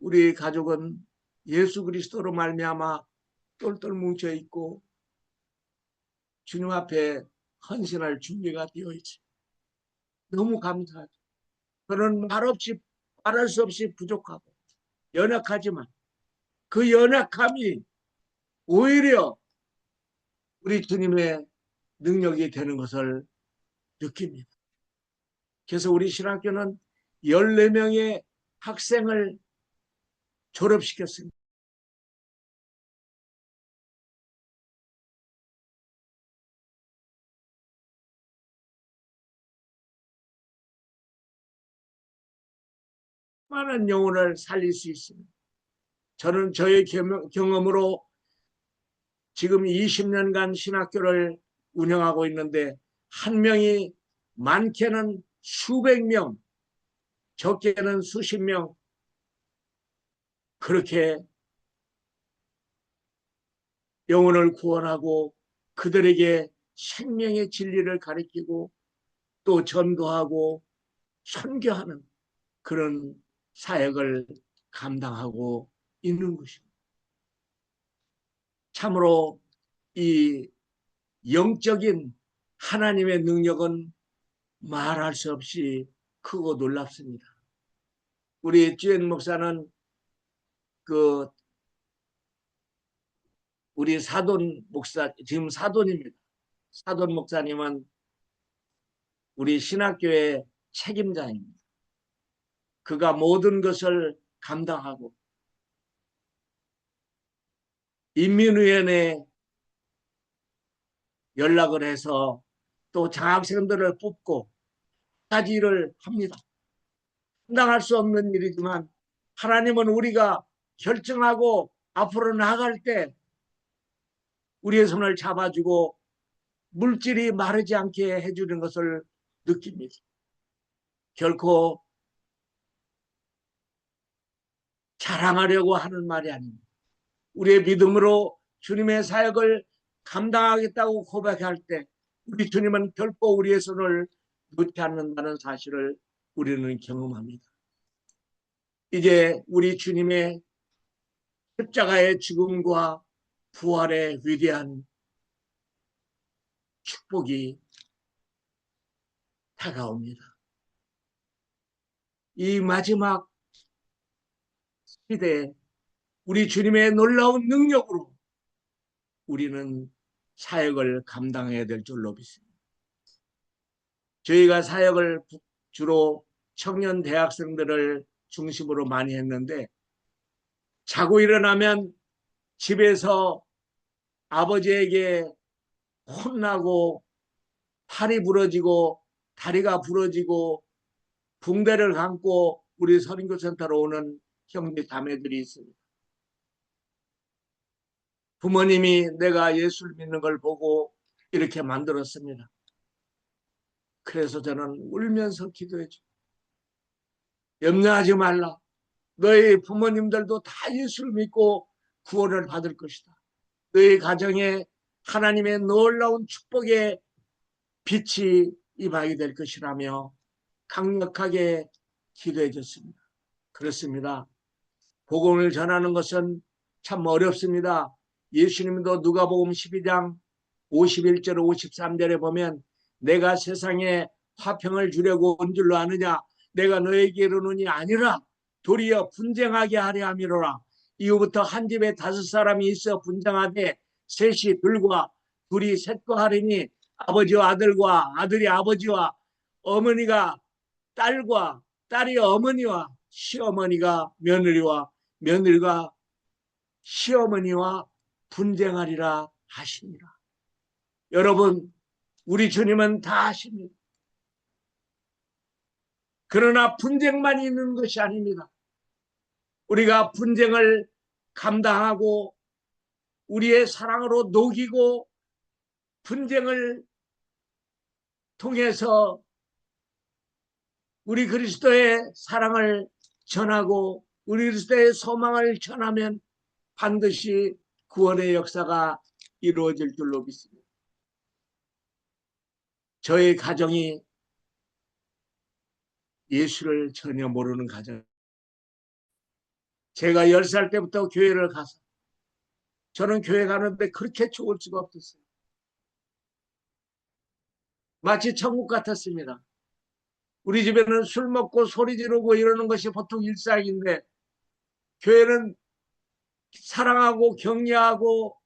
우리 가족은 예수 그리스도로 말미암아 똘똘 뭉쳐있고 주님 앞에 헌신할 준비가 되어 있죠. 너무 감사하죠. 저는 말할 수 없이 부족하고 연약하지만 그 연약함이 오히려 우리 주님의 능력이 되는 것을 느낍니다. 그래서 우리 신학교는 14명의 학생을 졸업시켰습니다. 많은 영혼을 살릴 수 있습니다. 저는 저의 경험으로 지금 20년간 신학교를 운영하고 있는데 한 명이 많게는 수백 명, 적게는 수십 명 그렇게 영혼을 구원하고 그들에게 생명의 진리를 가르치고 또 전도하고 선교하는 그런 사역을 감당하고 있는 것입니다. 참으로 이 영적인 하나님의 능력은 말할 수 없이 크고 놀랍습니다. 우리 주연 목사는 우리 사돈 목사, 지금 사돈입니다. 사돈 목사님은 우리 신학교의 책임자입니다. 그가 모든 것을 감당하고 인민위원회에 연락을 해서 또 장학생들을 뽑고 가지 일을 합니다. 감당할 수 없는 일이지만 하나님은 우리가 결정하고 앞으로 나갈 때 우리의 손을 잡아주고 물질이 마르지 않게 해주는 것을 느낍니다. 결코 자랑하려고 하는 말이 아닙니다. 우리의 믿음으로 주님의 사역을 감당하겠다고 고백할 때 우리 주님은 결코 우리의 손을 놓지 않는다는 사실을 우리는 경험합니다. 이제 우리 주님의 십자가의 죽음과 부활의 위대한 축복이 다가옵니다. 이 마지막 시대에 우리 주님의 놀라운 능력으로 우리는 사역을 감당해야 될 줄로 믿습니다. 저희가 사역을 주로 청년 대학생들을 중심으로 많이 했는데 자고 일어나면 집에서 아버지에게 혼나고 팔이 부러지고 다리가 부러지고 붕대를 감고 우리 선인교센터로 오는 형제 자매들이 있습니다. 부모님이 내가 예수를 믿는 걸 보고 이렇게 만들었습니다. 그래서 저는 울면서 기도했죠. 염려하지 말라. 너희 부모님들도 다 예수를 믿고 구원을 받을 것이다. 너희 가정에 하나님의 놀라운 축복의 빛이 임하게 될 것이라며 강력하게 기도해 줬습니다. 그렇습니다. 복음을 전하는 것은 참 어렵습니다. 예수님도 누가복음 12장 51절 53절에 보면 내가 세상에 화평을 주려고 온 줄로 아느냐 내가 너에게 이르노니 아니라 도리어 분쟁하게 하려 함이로라. 이후부터 한 집에 5사람이 있어 분쟁하되 셋이 둘과 둘이 셋과 하리니 아버지와 아들과 아들이 아버지와 어머니가 딸과 딸이 어머니와 시어머니가 며느리와 며느리가 시어머니와 분쟁하리라 하시니라. 여러분 우리 주님은 다 아십니다. 그러나 분쟁만 있는 것이 아닙니다. 우리가 분쟁을 감당하고 우리의 사랑으로 녹이고 분쟁을 통해서 우리 그리스도의 사랑을 전하고 우리 그리스도의 소망을 전하면 반드시 구원의 역사가 이루어질 줄로 믿습니다. 저희 가정이 예수를 전혀 모르는 가정. 제가 10살 때부터 교회를 가서 저는 교회 가는데 그렇게 좋을 수가 없었어요. 마치 천국 같았습니다. 우리 집에는 술 먹고 소리 지르고 이러는 것이 보통 일상인데 교회는 사랑하고 격려하고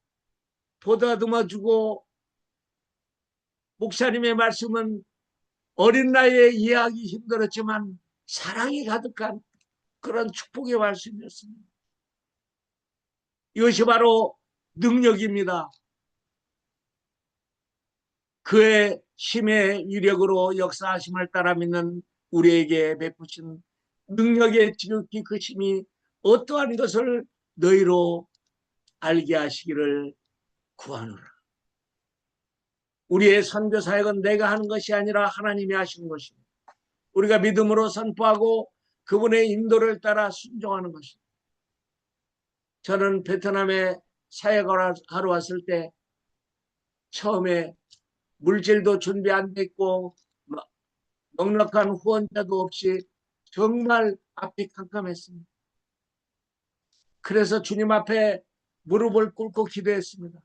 보다듬어주고 목사님의 말씀은 어린 나이에 이해하기 힘들었지만 사랑이 가득한 그런 축복의 말씀이었습니다. 이것이 바로 능력입니다. 그의 힘의 위력으로 역사하심을 따라 믿는 우리에게 베푸신 능력의 지극히 그 힘이 어떠한 것을 너희로 알게 하시기를 구하노라. 우리의 선교 사역은 내가 하는 것이 아니라 하나님이 하시는 것입니다. 우리가 믿음으로 선포하고 그분의 인도를 따라 순종하는 것입니다. 저는 베트남에 사역을 하러 왔을 때 처음에 물질도 준비 안 됐고 넉넉한 후원자도 없이 정말 앞이 캄캄했습니다. 그래서 주님 앞에 무릎을 꿇고 기도했습니다.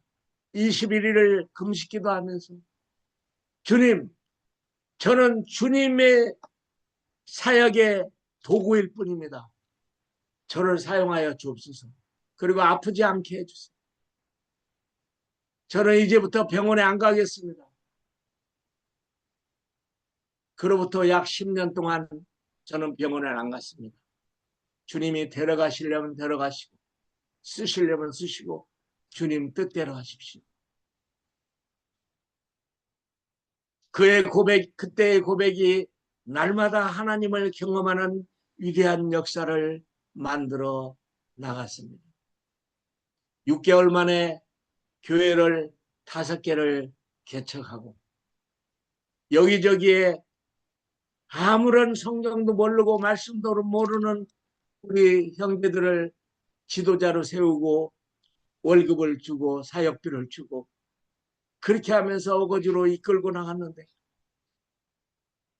21일을 금식 기도하면서 주님, 저는 주님의 사역의 도구일 뿐입니다. 저를 사용하여 주옵소서. 그리고 아프지 않게 해주세요. 저는 이제부터 병원에 안 가겠습니다. 그로부터 약 10년 동안 저는 병원에 안 갔습니다. 주님이 데려가시려면 데려가시고 쓰시려면 쓰시고 주님 뜻대로 하십시오. 그의 고백, 그때의 고백이 날마다 하나님을 경험하는 위대한 역사를 만들어 나갔습니다. 6개월 만에 교회를 5개를 개척하고 여기저기에 아무런 성경도 모르고 말씀도 모르는 우리 형제들을 지도자로 세우고 월급을 주고 사역비를 주고 그렇게 하면서 어거지로 이끌고 나갔는데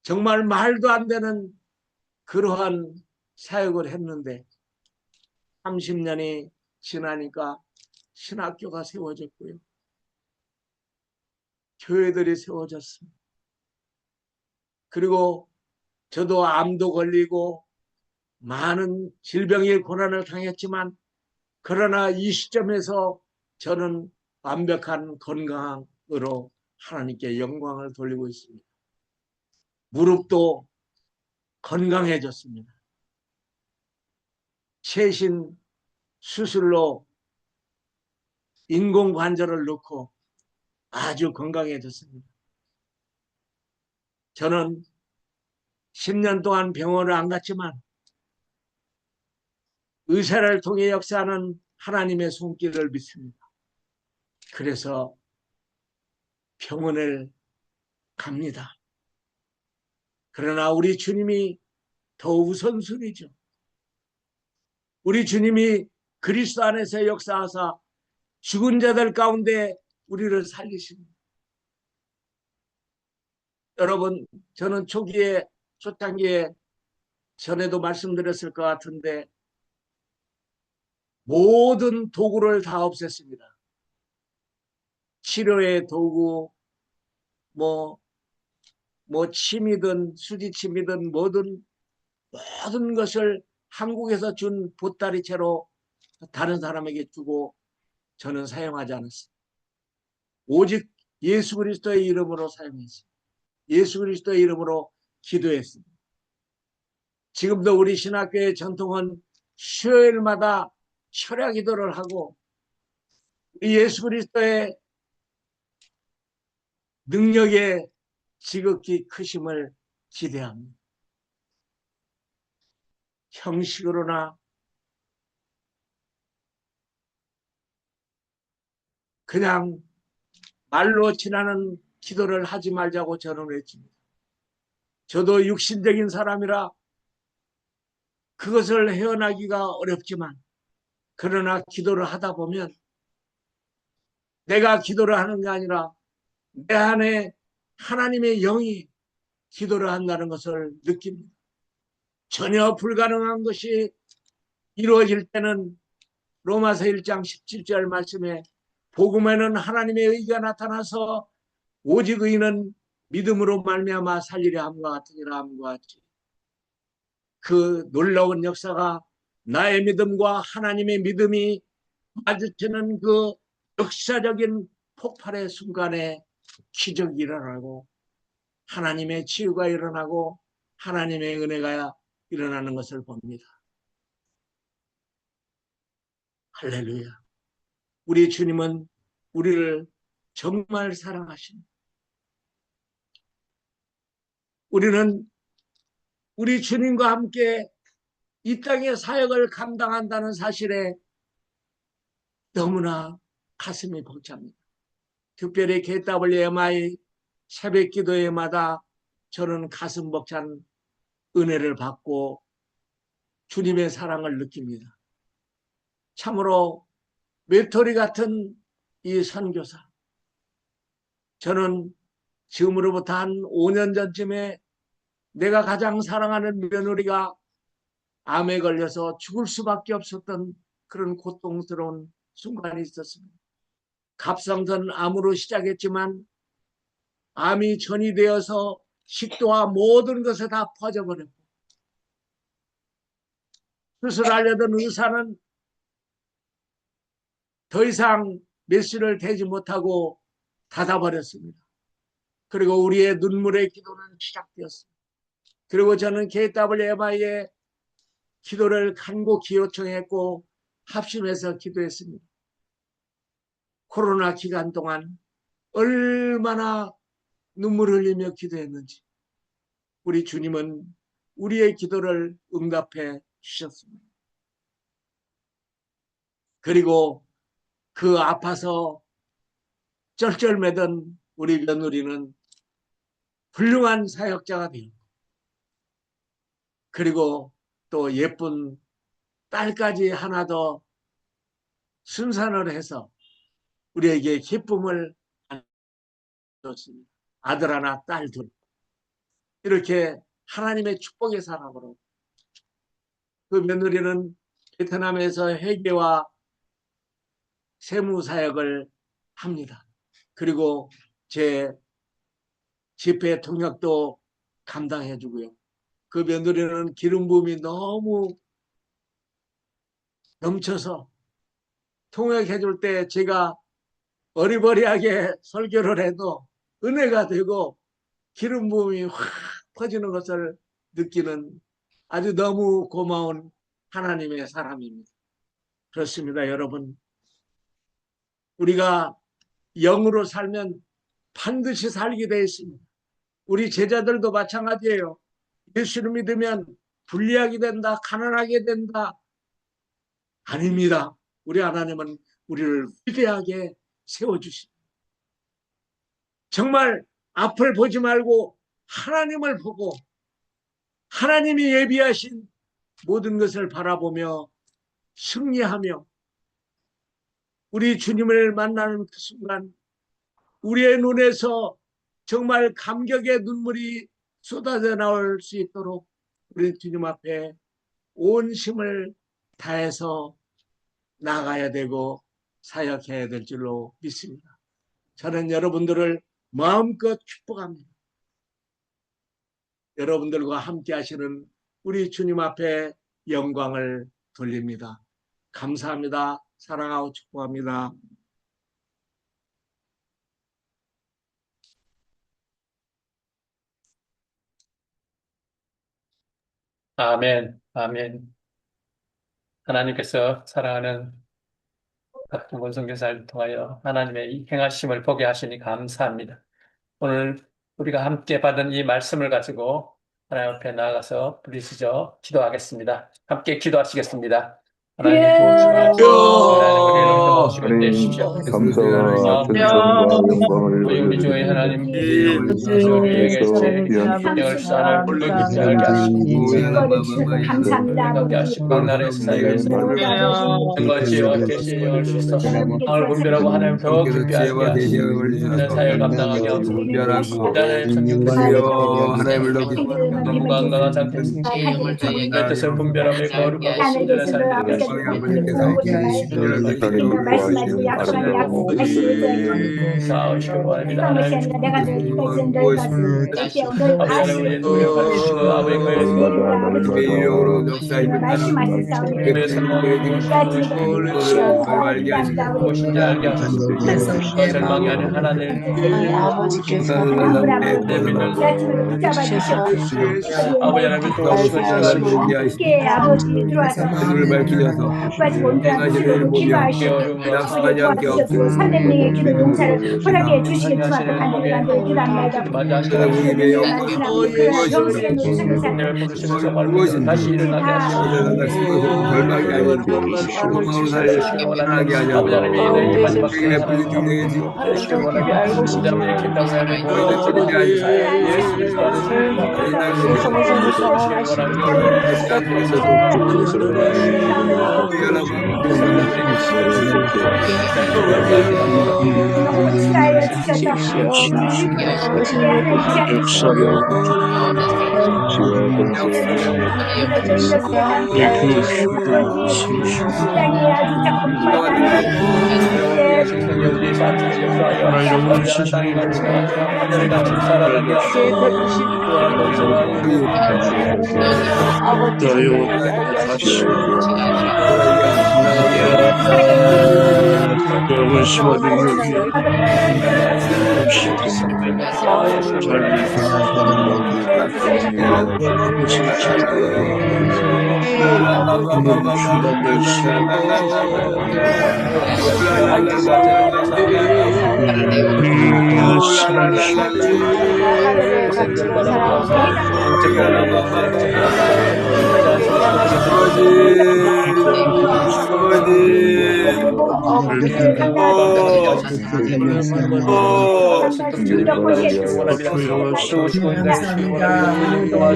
정말 말도 안 되는 그러한 사역을 했는데 30년이 지나니까 신학교가 세워졌고요. 교회들이 세워졌습니다. 그리고 저도 암도 걸리고 많은 질병의 고난을 당했지만 그러나 이 시점에서 저는 완벽한 건강으로 하나님께 영광을 돌리고 있습니다. 무릎도 건강해졌습니다. 최신 수술로 인공관절을 넣고 아주 건강해졌습니다. 저는 10년 동안 병원을 안 갔지만 의사를 통해 역사하는 하나님의 손길을 믿습니다. 그래서 병원을 갑니다. 그러나 우리 주님이 더 우선순위죠. 우리 주님이 그리스도 안에서 역사하사 죽은 자들 가운데 우리를 살리십니다. 여러분, 저는 초창기에 전에도 말씀드렸을 것 같은데 모든 도구를 다 없앴습니다. 치료의 도구, 뭐 침이든 수지침이든 뭐든 모든 것을 한국에서 준 보따리채로 다른 사람에게 주고 저는 사용하지 않았습니다. 오직 예수 그리스도의 이름으로 사용했습니다. 예수 그리스도의 이름으로 기도했습니다. 지금도 우리 신학교의 전통은 수요일마다 철야 기도를 하고 예수 그리스도의 능력의 지극히 크심을 기대합니다. 형식으로나 그냥 말로 지나는 기도를 하지 말자고 저는 외칩니다. 저도 육신적인 사람이라 그것을 헤어나기가 어렵지만 그러나 기도를 하다 보면 내가 기도를 하는 게 아니라 내 안에 하나님의 영이 기도를 한다는 것을 느낍니다. 전혀 불가능한 것이 이루어질 때는 로마서 1장 17절 말씀에 복음에는 하나님의 의가 나타나서 오직 의인은 믿음으로 말미암아 살리려 함과 같으니라 함과 같이 그 놀라운 역사가 나의 믿음과 하나님의 믿음이 마주치는 그 역사적인 폭발의 순간에 기적이 일어나고 하나님의 치유가 일어나고 하나님의 은혜가 일어나는 것을 봅니다. 할렐루야. 우리 주님은 우리를 정말 사랑하십니다. 우리는 우리 주님과 함께 이 땅의 사역을 감당한다는 사실에 너무나 가슴이 벅찹니다. 특별히 KWMI 새벽 기도회마다 저는 가슴 벅찬 은혜를 받고 주님의 사랑을 느낍니다. 참으로 외톨이 같은 이 선교사. 저는 지금으로부터 한 5년 전쯤에 내가 가장 사랑하는 며느리가 암에 걸려서 죽을 수밖에 없었던 그런 고통스러운 순간이 있었습니다. 갑상선 암으로 시작했지만 암이 전이되어서 식도와 모든 것에 다 퍼져버렸고, 수술하려던 의사는 더 이상 메스를 대지 못하고 닫아버렸습니다. 그리고 우리의 눈물의 기도는 시작되었습니다. 그리고 저는 KWMI에 기도를 간곡히 요청했고 합심해서 기도했습니다. 코로나 기간 동안 얼마나 눈물 흘리며 기도했는지 우리 주님은 우리의 기도를 응답해 주셨습니다. 그리고 그 아파서 쩔쩔매던 우리 며느리는 훌륭한 사역자가 되었고, 그리고 또 예쁜 딸까지 하나 더 순산을 해서 우리에게 기쁨을 줬습니다. 아들 하나, 딸 둘. 이렇게 하나님의 축복의 사람으로 그 며느리는 베트남에서 회계와 세무사역을 합니다. 그리고 제 집회 통역도 감당해 주고요. 그 며느리는 기름 부음이 너무 넘쳐서 통역해 줄 때 제가 어리버리하게 설교를 해도 은혜가 되고 기름 부음이 확 퍼지는 것을 느끼는 아주 너무 고마운 하나님의 사람입니다. 그렇습니다, 여러분. 우리가 영으로 살면 반드시 살게 되어 있습니다. 우리 제자들도 마찬가지예요. 예수를 믿으면 불리하게 된다, 가난하게 된다. 아닙니다. 우리 하나님은 우리를 위대하게 세워주십니다. 정말 앞을 보지 말고 하나님을 보고 하나님이 예비하신 모든 것을 바라보며 승리하며 우리 주님을 만나는 그 순간 우리의 눈에서 정말 감격의 눈물이 쏟아져 나올 수 있도록 우리 주님 앞에 온 힘을 다해서 나가야 되고 사역해야 될 줄로 믿습니다. 저는 여러분들을 마음껏 축복합니다. 여러분들과 함께 하시는 우리 주님 앞에 영광을 돌립니다. 감사합니다. 사랑하고 축복합니다. 아멘, 아멘. 하나님께서 사랑하는 박종건 선교사를 통하여 하나님의 이 행하심을 보게 하시니 감사합니다. 오늘 우리가 함께 받은 이 말씀을 가지고 하나님 앞에 나아가서 부르짖어 기도하겠습니다. 함께 기도하시겠습니다. 하나님 도우시고 내주십시오. 감사와 찬송과 영광을 우리 주의 하나님 우리에게 생명을 쌓아 불러기게 하게 하시고 감사합니다. 하게 하시고 각 나라의 사이에서 과 지혜와 계시의 영을 주셔서 마음을 분별하고 하나님 더 깊이 알게 하시고 있는 사역을 감당하게 하옵소서. 일단은 주여 하나님을 높이 너무 건강한 상태에서 내 뜻을 분별하며 거룩하고 순전한 삶을 되게 하시고 말씀하시고 약속하고 사오시고 합니다. 내가 늘 있는 널 가슴 아버지 우리의 노력을 주시고 아버지 이름으로 역사의 말씀하셨사오니 무엇인지 알게 하시고 절망이 아닌 하나님 아버지 하나님 도우시고 아버지 들어와서 눈을 밝히셔서 행하시는 모든 약속하지 않게 없으면 300명의 기도 용사를 허락해 주시길 주하고 간절히 기도합니다. 우리의 영광을 다시 일어나게 하시고 절망이 아닌 소망으로 살려 편하게 하자. 아버지 하나님 이 마지막 우리의 불중행해지 하시길 원하게 알고 싶다면 이렇게 땅에 모든 예수 그리스도 안에서 너무 치하여 주셔서 오시게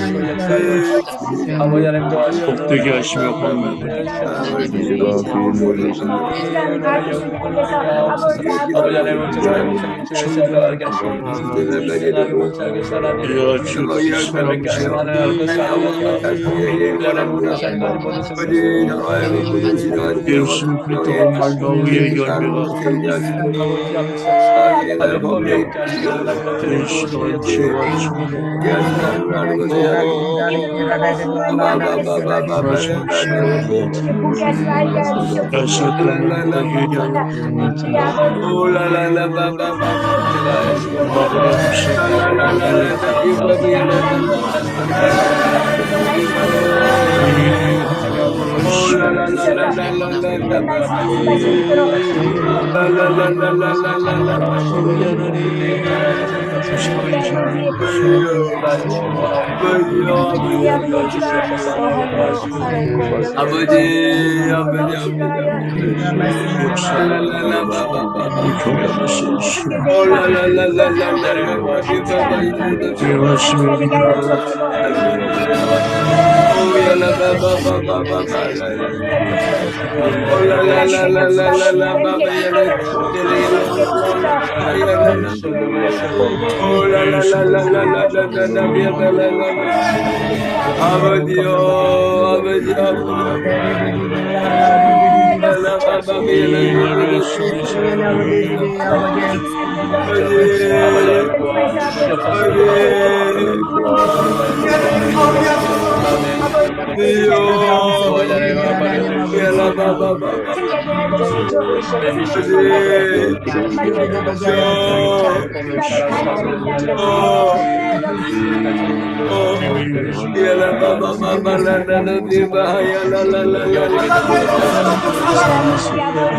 하나님께 땅에 아주 복되게 하시며 예수님 그리스도 말과 의의 열매가 되시던 지혜와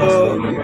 Oh,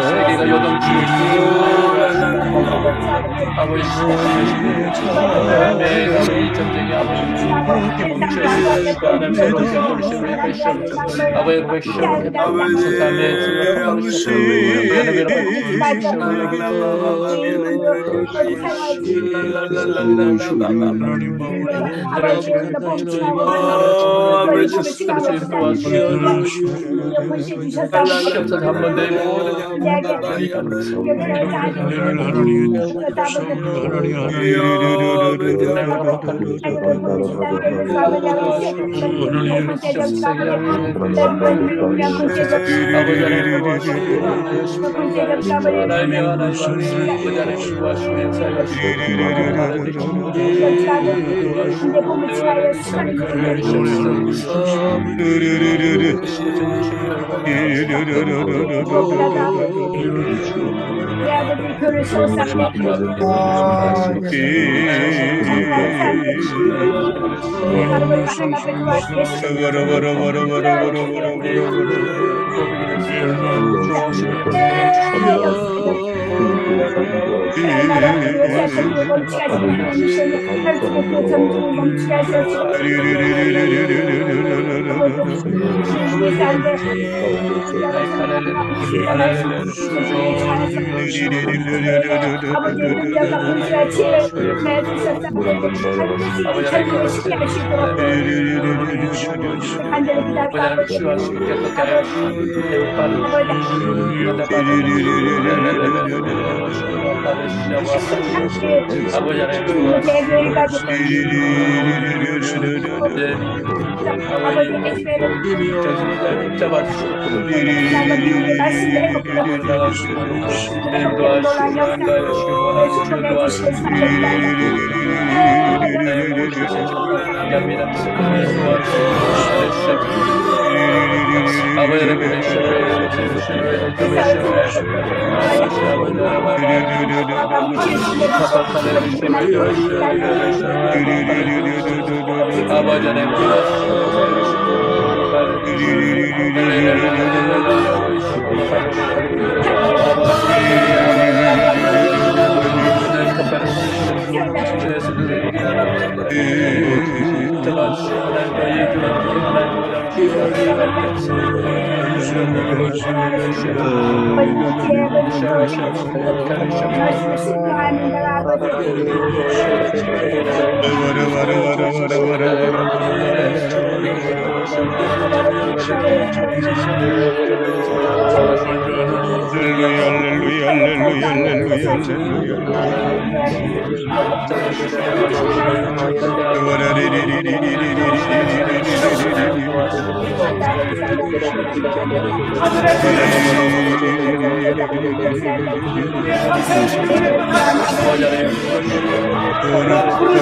세계가 요동치고 아버지 매 전쟁이 아버지 뭉쳐있는 하나님 새로운 물심을 해주시옵소서. 아버지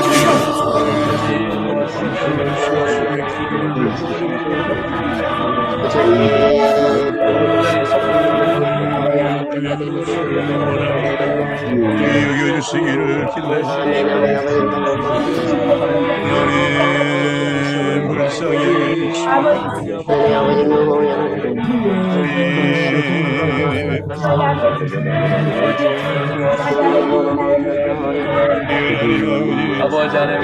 고백시옵소서. 여겨주시기를 기도하시옵소서. 불쌍히 아버지 하나님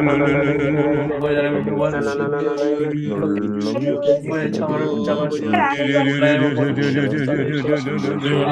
아버지 하나님 도와주시고 우리의 청을 붙잡아주시고 하나님 선종이 붙잡아주셔서 아버지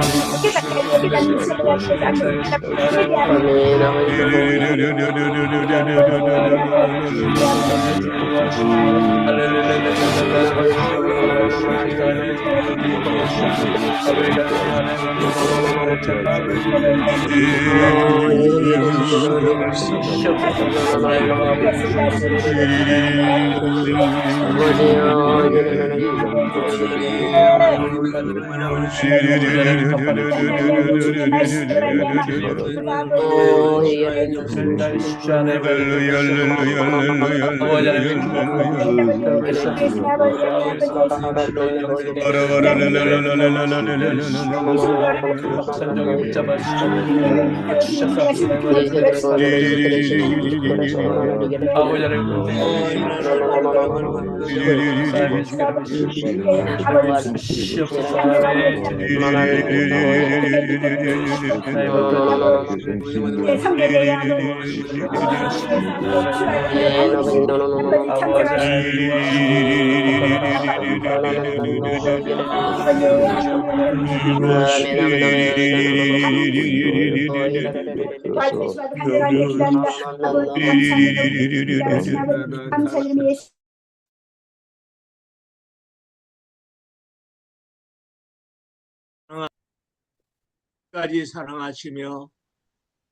까지 사랑하시며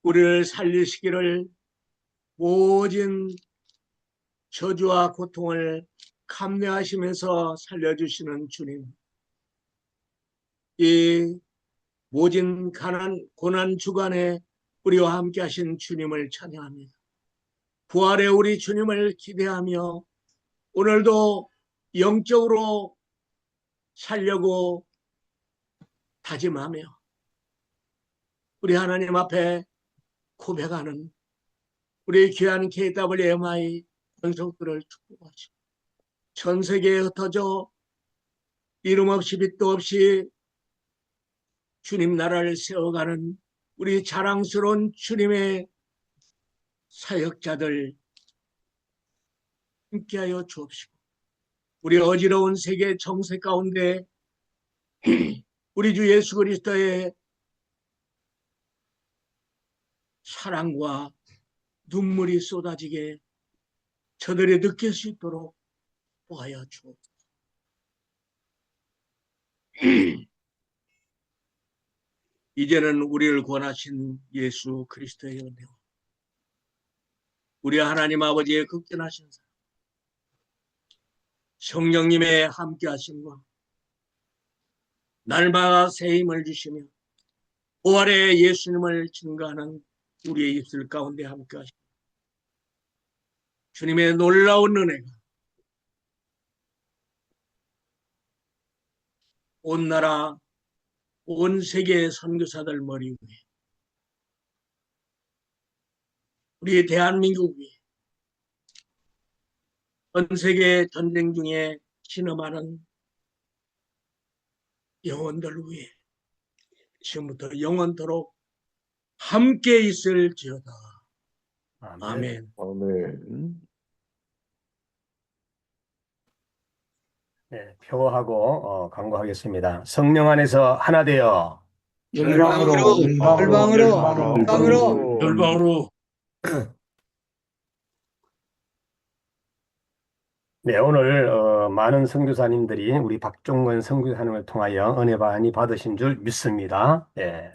우리를 살리시기를 모진 저주와 고통을 감내하시면서 살려주시는 주님, 이 모진 고난 주간에 우리와 함께 하신 주님을 찬양합니다. 부활의 우리 주님을 기대하며 오늘도 영적으로 살려고 다짐하며 우리 하나님 앞에 고백하는 우리 귀한 KWMI 권속들을 축복하시고 전 세계에 흩어져 이름 없이 빛도 없이 주님 나라를 세워가는 우리 자랑스러운 주님의 사역자들 함께하여 주옵시고 우리 어지러운 세계 정세 가운데 우리 주 예수 그리스도의 사랑과 눈물이 쏟아지게 저들이 느낄 수 있도록 도와여 주옵소서. 이제는 우리를 구원하신 예수 그리스도의 은혜와 우리 하나님 아버지의 극진하신 사랑, 성령님의 함께하심과 날마다 새 힘을 주시며 부활의 예수님을 증거하는 우리의 입술 가운데 함께하시고 주님의 놀라운 은혜가 온 나라 온 세계의 선교사들 머리 위에 우리 대한민국 위에 전 세계 전쟁 중에 신음하는 영혼들 위에 지금부터 영원토록 함께 있을지어다. 아멘. 아멘. 네, 표하고 간구하겠습니다. 성령 안에서 하나 되어 열방으로 네, 오늘 많은 선교사님들이 우리 박종건 선교사님을 통하여 은혜 많이 받으신 줄 믿습니다. 네.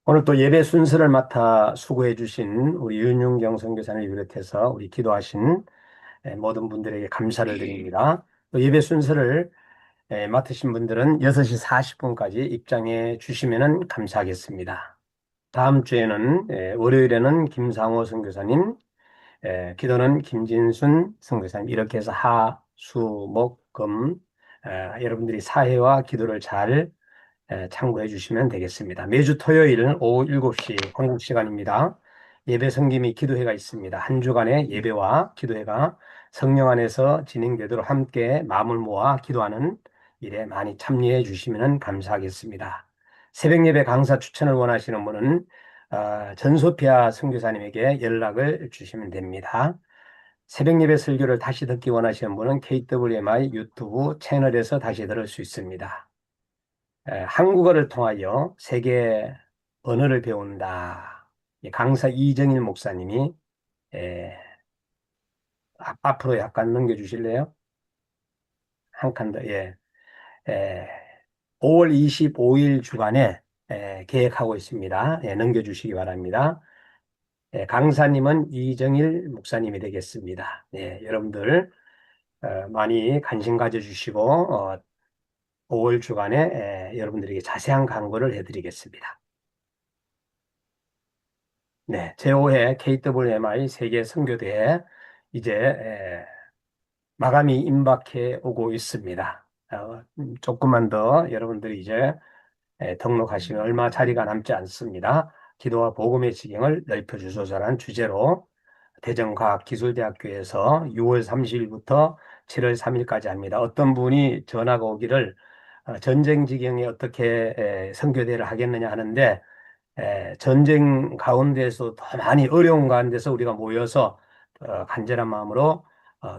오늘 또 예배 순서를 맡아 수고해 주신 우리 윤용경 선교사님을 비롯해서 우리 기도하신 모든 분들에게 감사를 드립니다. 또 예배 순서를 맡으신 분들은 6시 40분까지 입장해 주시면 감사하겠습니다. 다음 주에는 월요일에는 김상호 선교사님, 기도는 김진순 선교사님, 이렇게 해서 하, 수, 목, 금 여러분들이 사회와 기도를 잘 참고해 주시면 되겠습니다. 매주 토요일 오후 7시 한국 시간입니다. 예배 섬김이 기도회가 있습니다. 한 주간의 예배와 기도회가 성령 안에서 진행되도록 함께 마음을 모아 기도하는 일에 많이 참여해 주시면 감사하겠습니다. 새벽 예배 강사 추천을 원하시는 분은 전소피아 선교사님에게 연락을 주시면 됩니다. 새벽 예배 설교를 다시 듣기 원하시는 분은 KWMI 유튜브 채널에서 다시 들을 수 있습니다. 한국어를 통하여 세계 언어를 배운다. 강사 이정일 목사님이 앞으로 약간 넘겨주실래요? 한 칸 더. 예. 5월 25일 주간에 계획하고 있습니다. 넘겨주시기 바랍니다. 강사님은 이정일 목사님이 되겠습니다. 여러분들 많이 관심 가져주시고 5월 주간에 여러분들에게 자세한 광고를 해드리겠습니다. 제5회 KWMI 세계 선교대회 이제 마감이 임박해 오고 있습니다. 조금만 더 여러분들이 이제 등록하시면 얼마 자리가 남지 않습니다. 기도와 복음의 지경을 넓혀주소서라는 주제로 대전과학기술대학교에서 6월 30일부터 7월 3일까지 합니다. 어떤 분이 전화가 오기를 전쟁 지경에 어떻게 선교대를 하겠느냐 하는데 전쟁 가운데서 더 많이 어려운 가운데서 우리가 모여서 간절한 마음으로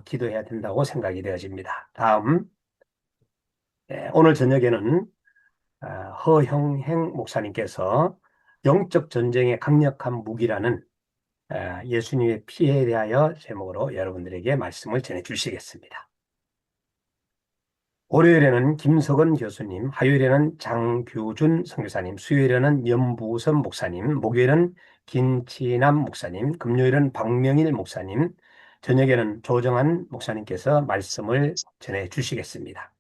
기도해야 된다고 생각이 되어집니다. 다음 오늘 저녁에는 허형행 목사님께서 영적 전쟁의 강력한 무기라는 예수님의 피에 대하여 제목으로 여러분들에게 말씀을 전해 주시겠습니다. 월요일에는 김석원 교수님, 화요일에는 장규준 선교사님, 수요일에는 연부선 목사님, 목요일은 김치남 목사님, 금요일은 박명일 목사님, 저녁에는 조정한 목사님께서 말씀을 전해 주시겠습니다.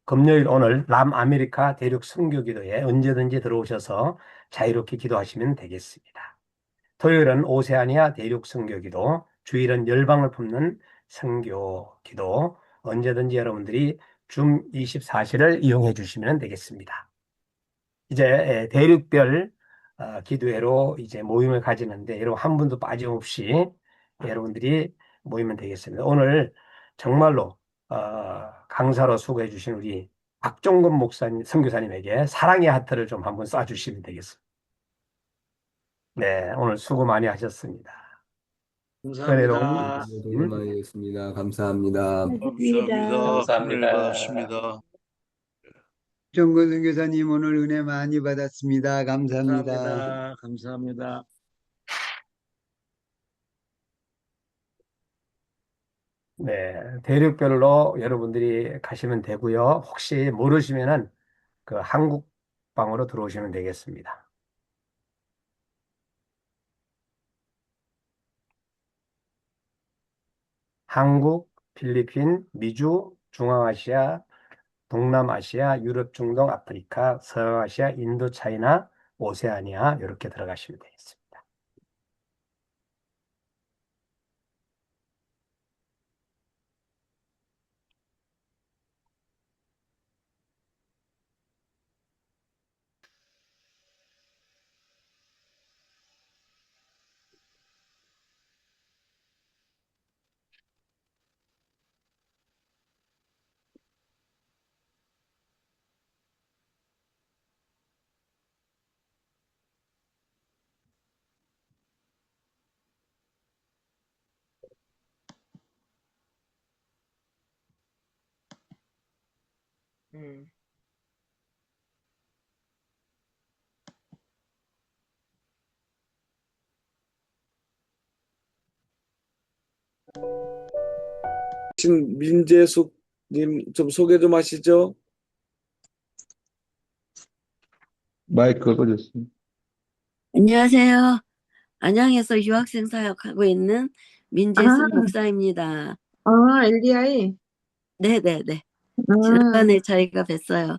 금요일 오늘 남아메리카 대륙 선교기도에 언제든지 들어오셔서 자유롭게 기도하시면 되겠습니다. 토요일은 오세아니아 대륙 선교기도, 주일은 열방을 품는 선교기도, 언제든지 여러분들이 줌 24시를 이용해 주시면 되겠습니다. 이제 대륙별 기도회로 이제 모임을 가지는데 여러분 한 분도 빠짐없이 여러분들이 모이면 되겠습니다. 오늘 정말로 강사로 수고해 주신 우리 박종건 목사님, 선교사님에게 사랑의 하트를 좀 한번 쏴주시면 되겠습니다. 오늘 수고 많이 하셨습니다. 감사합니다. 수고 많이 했습니다. 감사합니다. 감사합니다. 은혜 감사합니다. 받았습니다. 정건 선교사님 오늘 은혜 많이 받았습니다. 감사합니다. 감사합니다. 대륙별로 여러분들이 가시면 되고요. 혹시 모르시면은 그 한국방으로 들어오시면 되겠습니다. 한국, 필리핀, 미주, 중앙아시아, 동남아시아, 유럽, 중동, 아프리카, 서아시아, 인도, 차이나, 오세아니아 이렇게 들어가시면 되겠습니다. 민재숙님 좀 소개 좀 하시죠. 마이크가 꺼졌습니다. 안녕하세요. 안양에서 유학생 사역하고 있는 민재숙 목사입니다. LDI. 네네네. 지난번에 저희가 뵀어요.